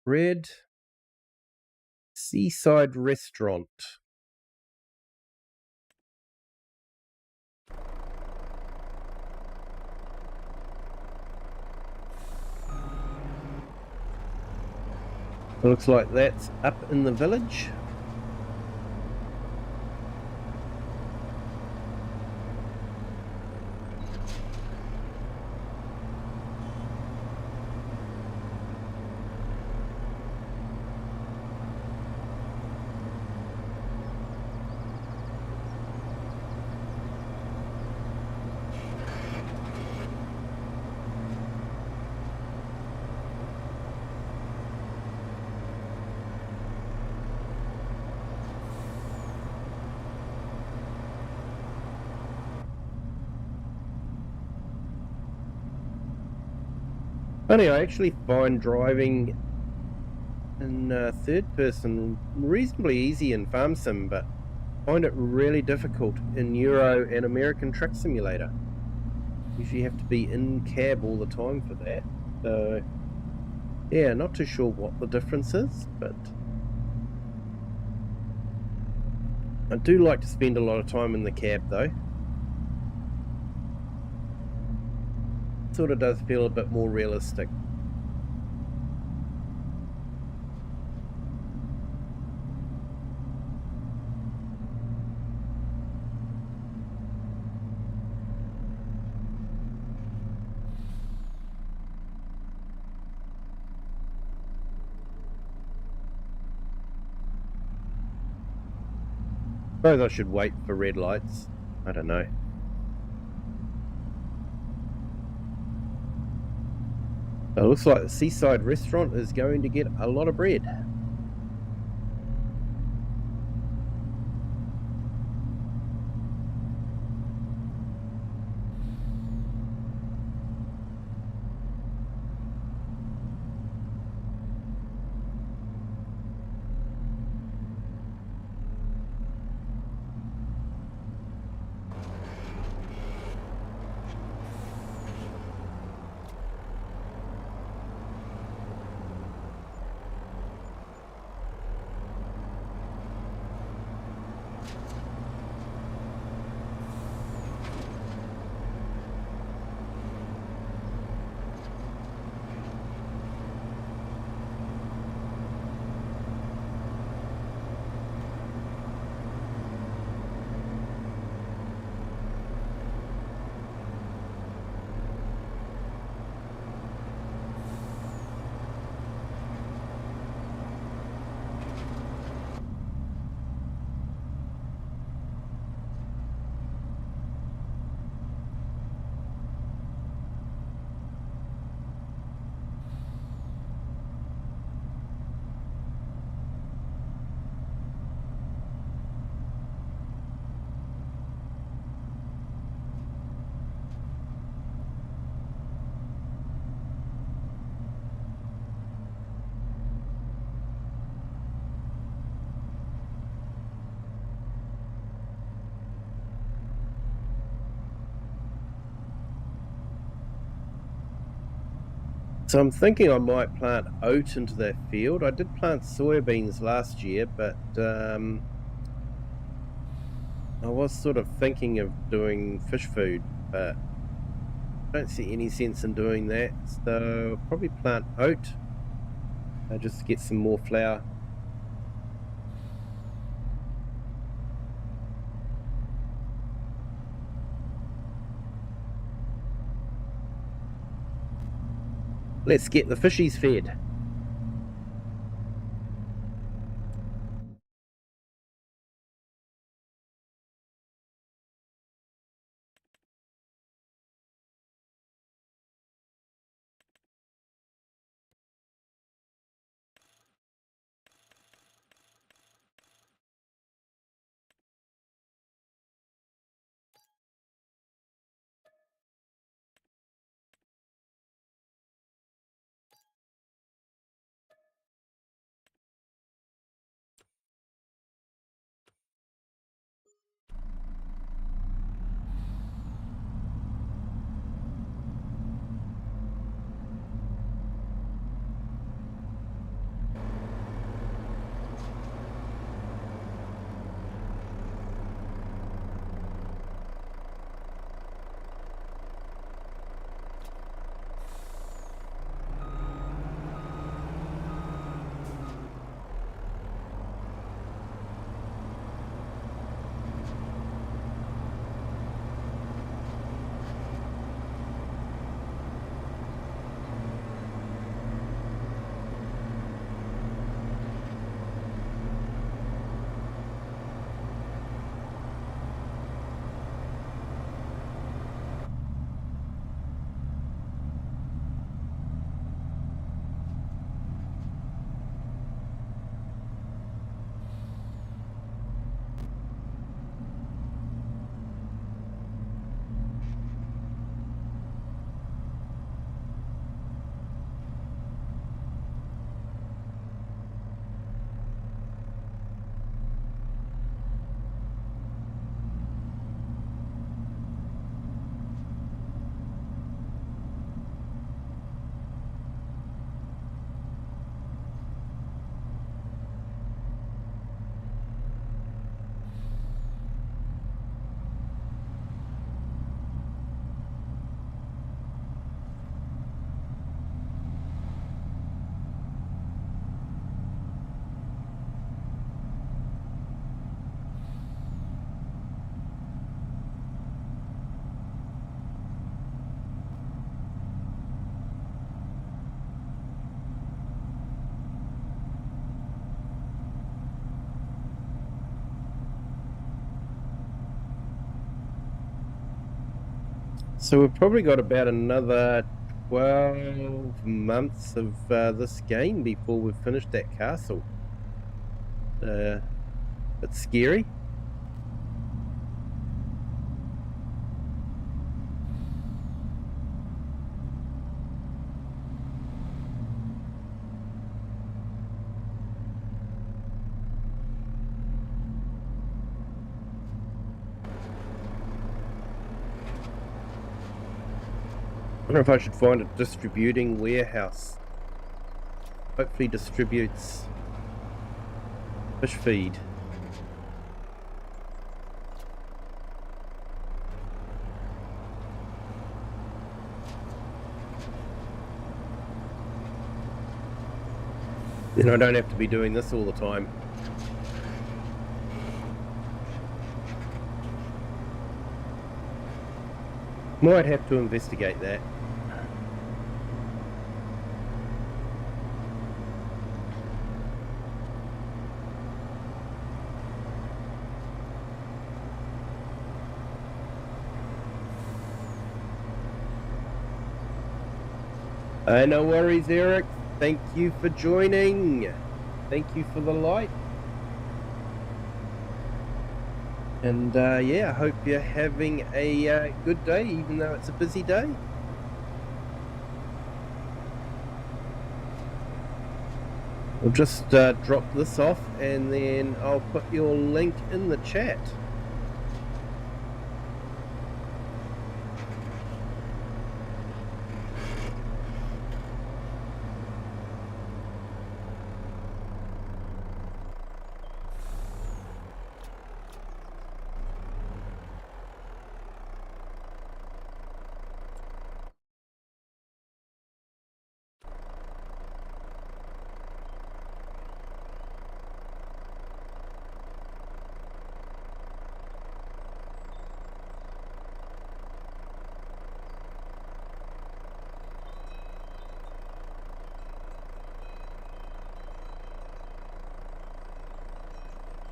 Bread, seaside restaurant. Looks like that's up in the village. Funny, I actually find driving in third person reasonably easy in Farm Sim, but find it really difficult in Euro and American Truck Simulator. Usually have to be in cab all the time for that. So yeah, not too sure what the difference is, but I do like to spend a lot of time in the cab though. Sort of does feel a bit more realistic. Suppose I should wait for red lights. I don't know. It looks like the seaside restaurant is going to get a lot of bread. So I'm thinking I might plant oat into that field. I did plant soybeans last year, but I was sort of thinking of doing fish food, but I don't see any sense in doing that. So I'll probably plant oat, just to get some more flour. Let's get the fishies fed. So we've probably got about another 12 months of this game before we've finished that castle. It's scary. I don't know if I should find a distributing warehouse. Hopefully distributes fish feed. Then I don't have to be doing this all the time. Might have to investigate that. No worries, Eric. Thank you for joining. Thank you for the like. And yeah, I hope you're having a good day, even though it's a busy day. I'll just drop this off and then I'll put your link in the chat.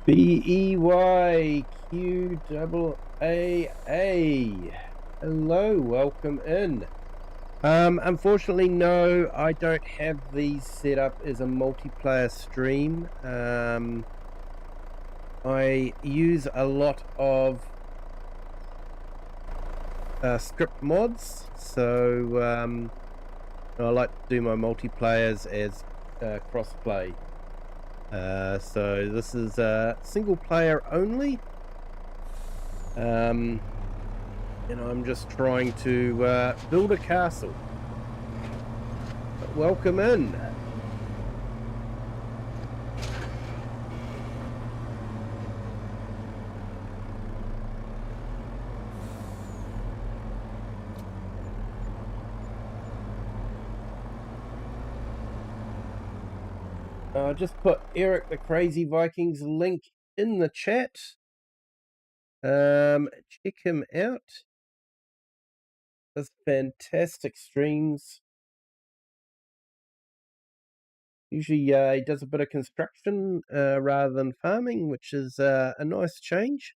BEYQAAA. Hello, welcome in. Unfortunately, no, I don't have these set up as a multiplayer stream. I use a lot of script mods, so I like to do my multiplayers as crossplay. So this is single player only, and I'm just trying to build a castle. But welcome in. I'll just put Eric the Crazy Vikings link in the chat. Check him out. Does fantastic streams. Usually he does a bit of construction rather than farming, which is a nice change.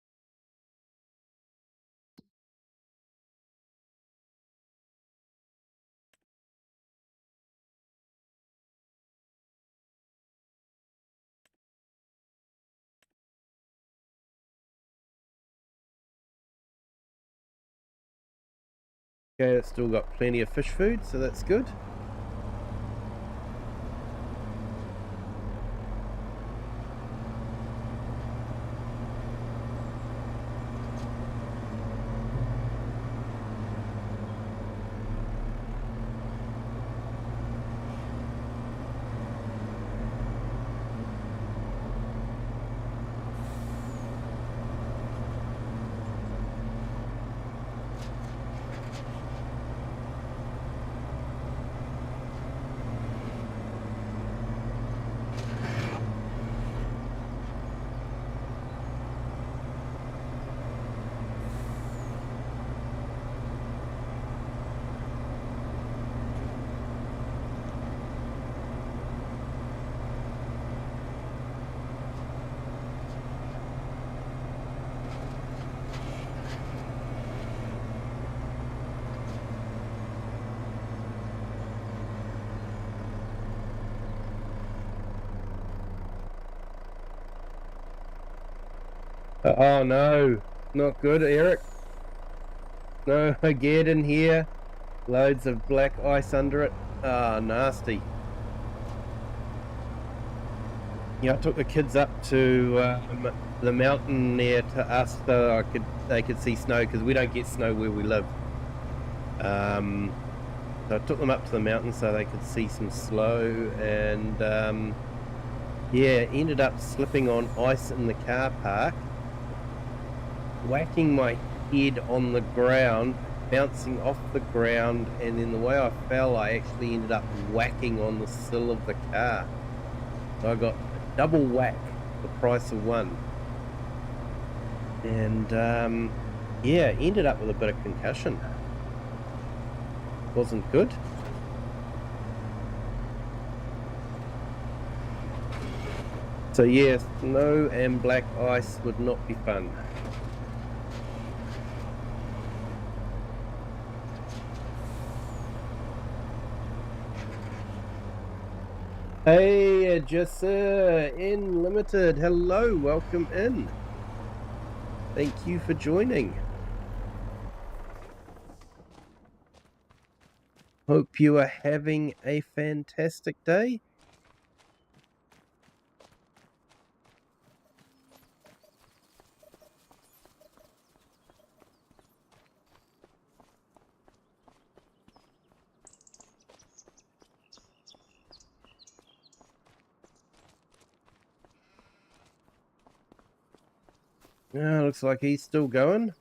Okay, it's still got plenty of fish food, so that's good. Oh no, not good, Eric. No, get in here. Loads of black ice under it. Ah, nasty. Yeah, I took the kids up to the mountain near to us so they could see snow, because we don't get snow where we live. So I took them up to the mountain so they could see some snow, and yeah, ended up slipping on ice in the car park, whacking my head on the ground, bouncing off the ground, and then the way I fell, I actually ended up whacking on the sill of the car. So I got a double whack for the price of one. And yeah, ended up with a bit of concussion. Wasn't good. So yeah, snow and black ice would not be fun. Hey, Jessa in Limited, hello, welcome in. Thank you for joining. Hope you are having a fantastic day. Looks like he's still going.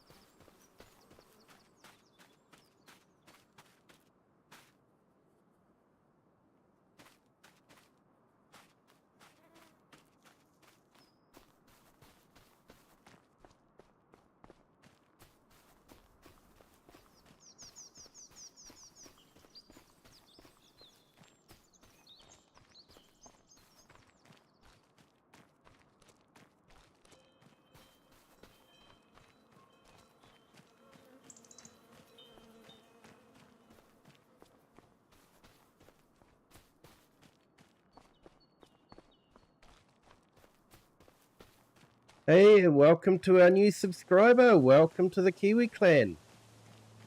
Hey, welcome to our new subscriber. Welcome to the Kiwi clan.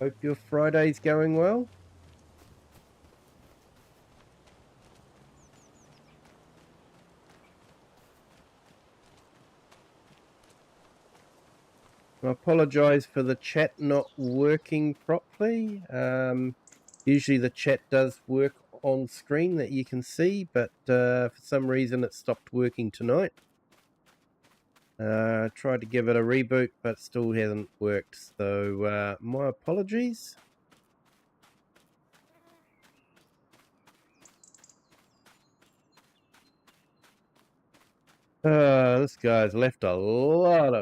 Hope your Friday's going well. I apologize for the chat not working properly. Usually the chat does work on screen that you can see, but for some reason it stopped working tonight. Tried to give it a reboot, but still hasn't worked, so my apologies. This guy's left a lot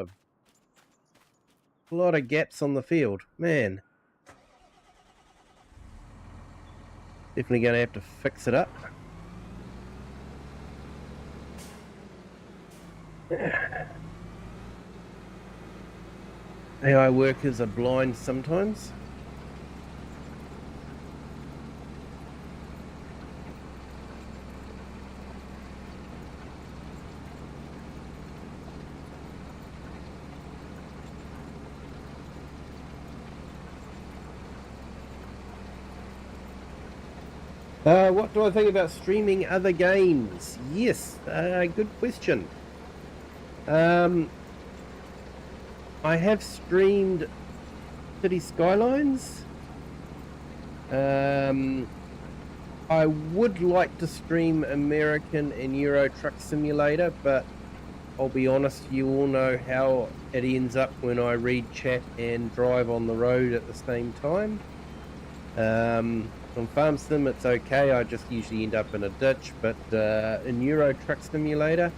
of gaps on the field, man. Definitely going to have to fix it up. AI workers are blind sometimes. What do I think about streaming other games? Yes, good question. I have streamed City Skylines. I would like to stream American and Euro Truck Simulator, but I'll be honest, you all know how it ends up when I read chat and drive on the road at the same time. On Farm Sim it's okay, I just usually end up in a ditch, but in Euro Truck Simulator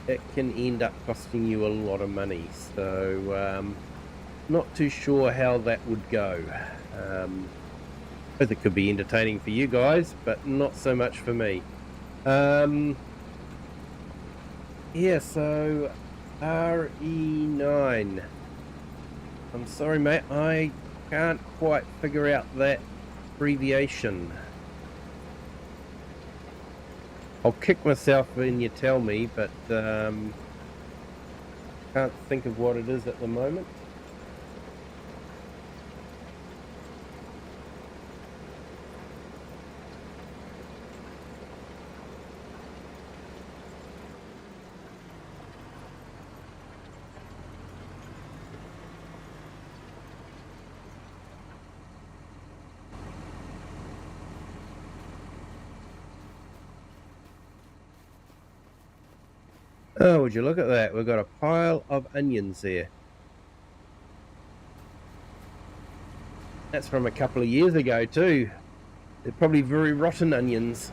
it can end up costing you a lot of money, so not too sure how that would go. It could be entertaining for you guys, but not so much for me. Yeah, so RE9. I'm sorry, mate, I can't quite figure out that abbreviation. I'll kick myself when you tell me, but Can't think of what it is at the moment. Oh, would you look at that? We've got a pile of onions there. That's from a couple of years ago too. They're probably very rotten onions.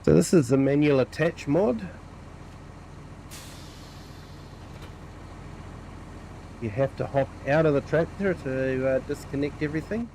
So this is the manual attach mod. You have to hop out of the tractor to disconnect everything.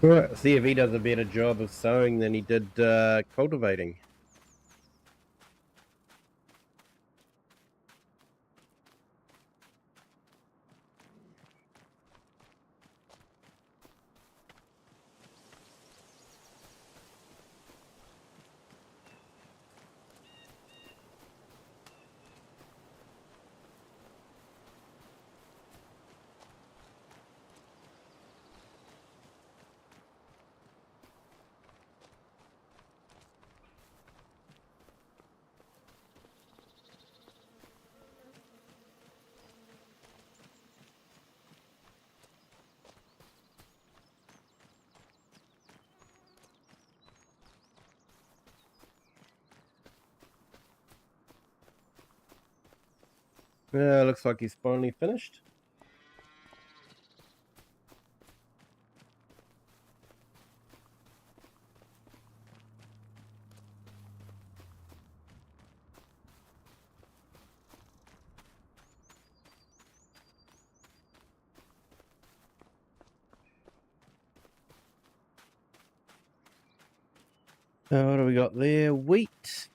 Right, see if he does a better job of sowing than he did cultivating. Looks like he's finally finished. So what do we got there? Wheat.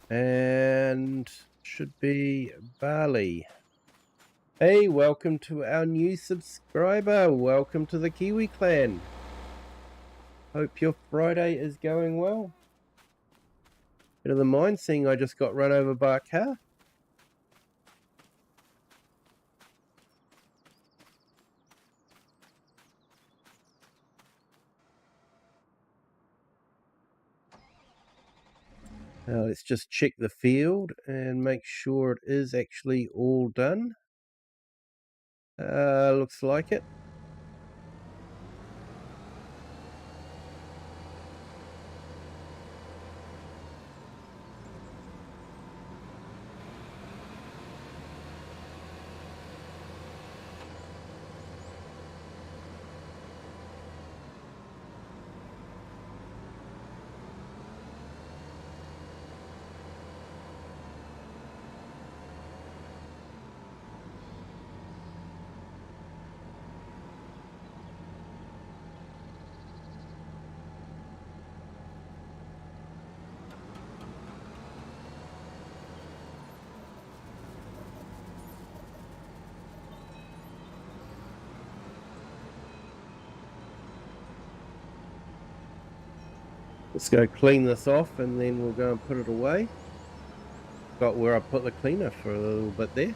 And should be barley. Hey, welcome to our new subscriber. Welcome to the Kiwi clan. Hope your Friday is going well. Bit of the mind seeing I just got run over by a car. Let's just check the field and make sure it is actually all done. Looks like it. Let's go clean this off and then we'll go and put it away. Got where I put the cleaner for a little bit there.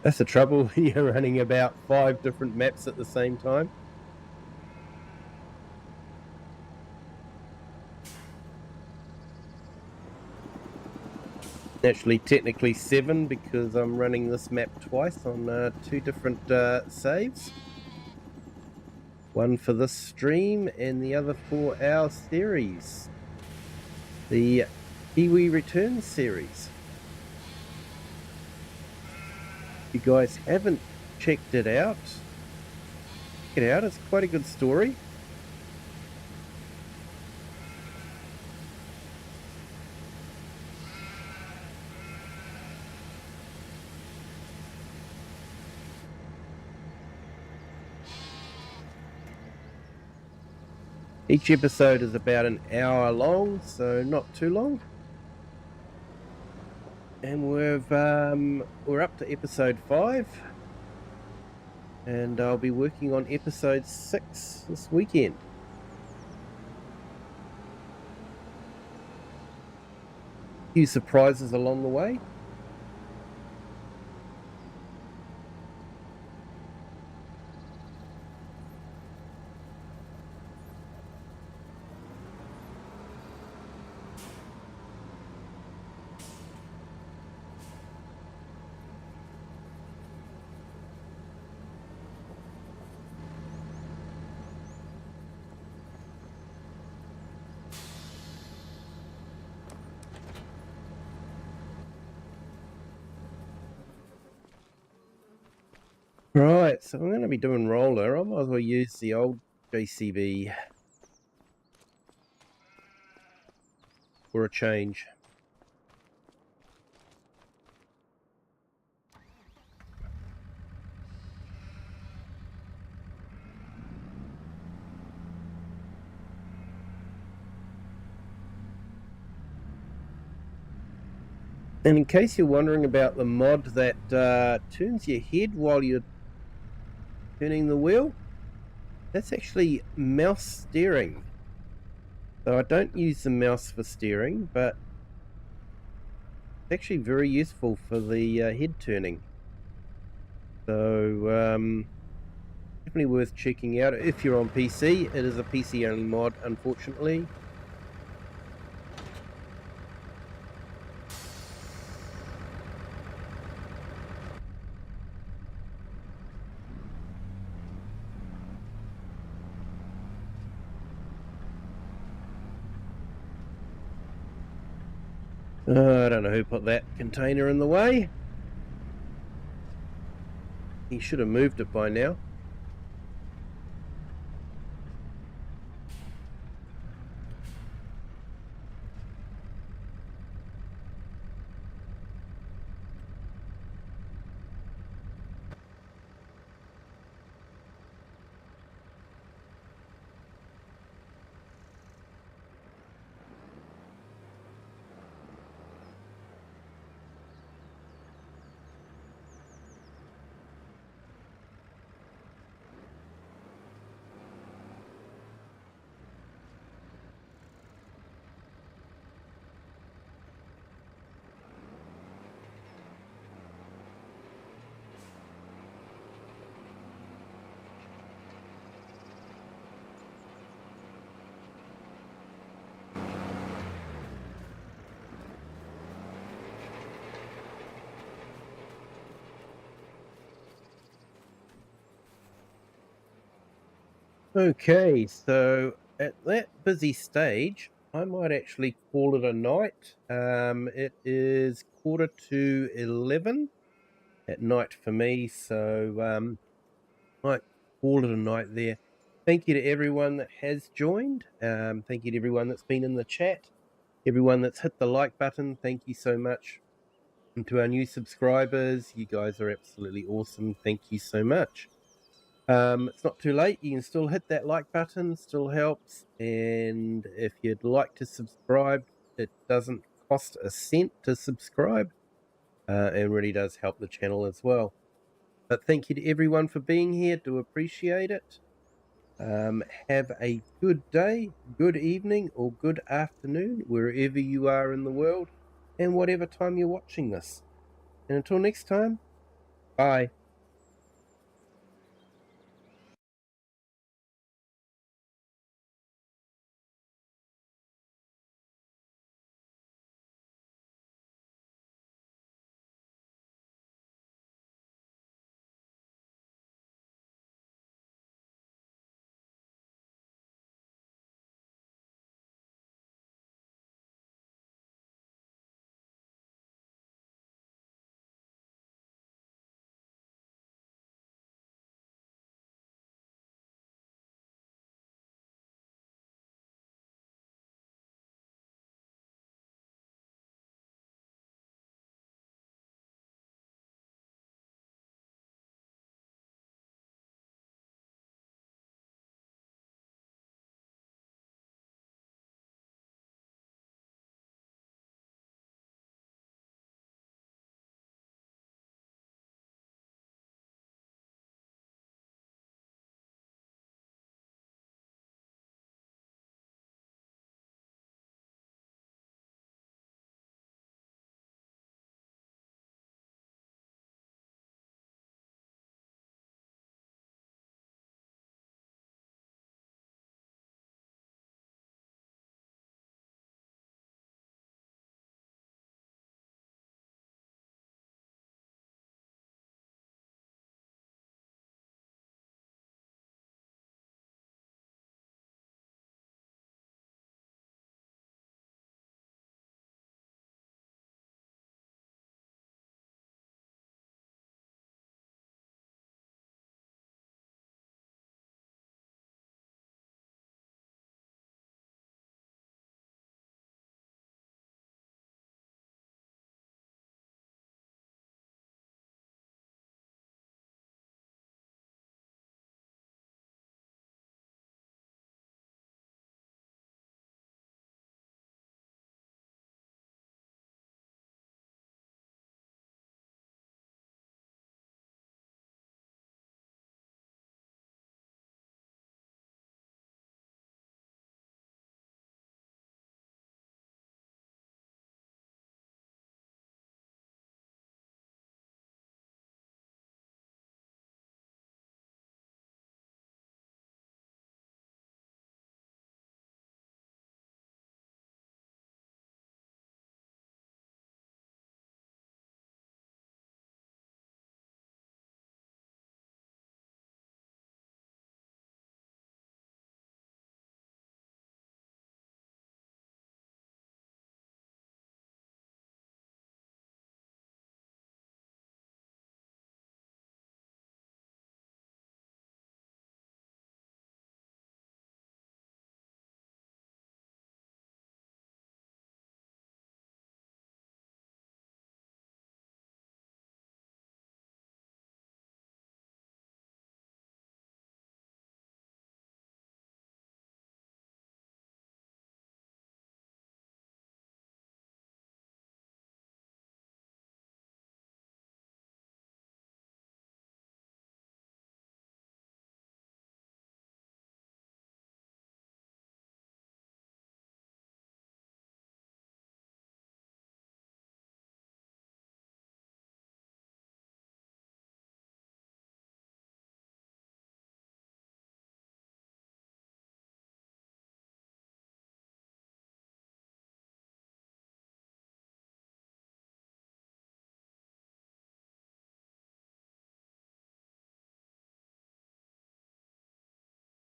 That's the trouble when you're running about 5 different maps at the same time. Actually, technically 7 because I'm running this map twice on 2 different saves. One for this stream and the other for our series, the Kiwi Return series. If you guys haven't checked it out, check it out. It's quite a good story. Each episode is about an hour long, so not too long. And we're up to episode 5. And I'll be working on episode 6 this weekend. A few surprises along the way. Right, so I'm going to be doing roller. I might as well use the old JCB for a change. And in case you're wondering about the mod that turns your head while you're turning the wheel, that's actually mouse steering. So I don't use the mouse for steering, but it's actually very useful for the head turning. So definitely worth checking out if you're on PC. It is a PC only mod, unfortunately. I don't know who put that container in the way. He should have moved it by now. Okay, so at that busy stage, I might actually call it a night. It is 11:15 at night for me, so might call it a night there. Thank you to everyone that has joined. Thank you to everyone that's been in the chat, everyone that's hit the like button. Thank you so much. And to our new subscribers, you guys are absolutely awesome. Thank you so much. It's not too late. You can still hit that like button, still helps. And if you'd like to subscribe, it doesn't cost a cent to subscribe. And really does help the channel as well. But thank you to everyone for being here. Do appreciate it. Have a good day, good evening, or good afternoon, wherever you are in the world, and whatever time you're watching this. And until next time, bye.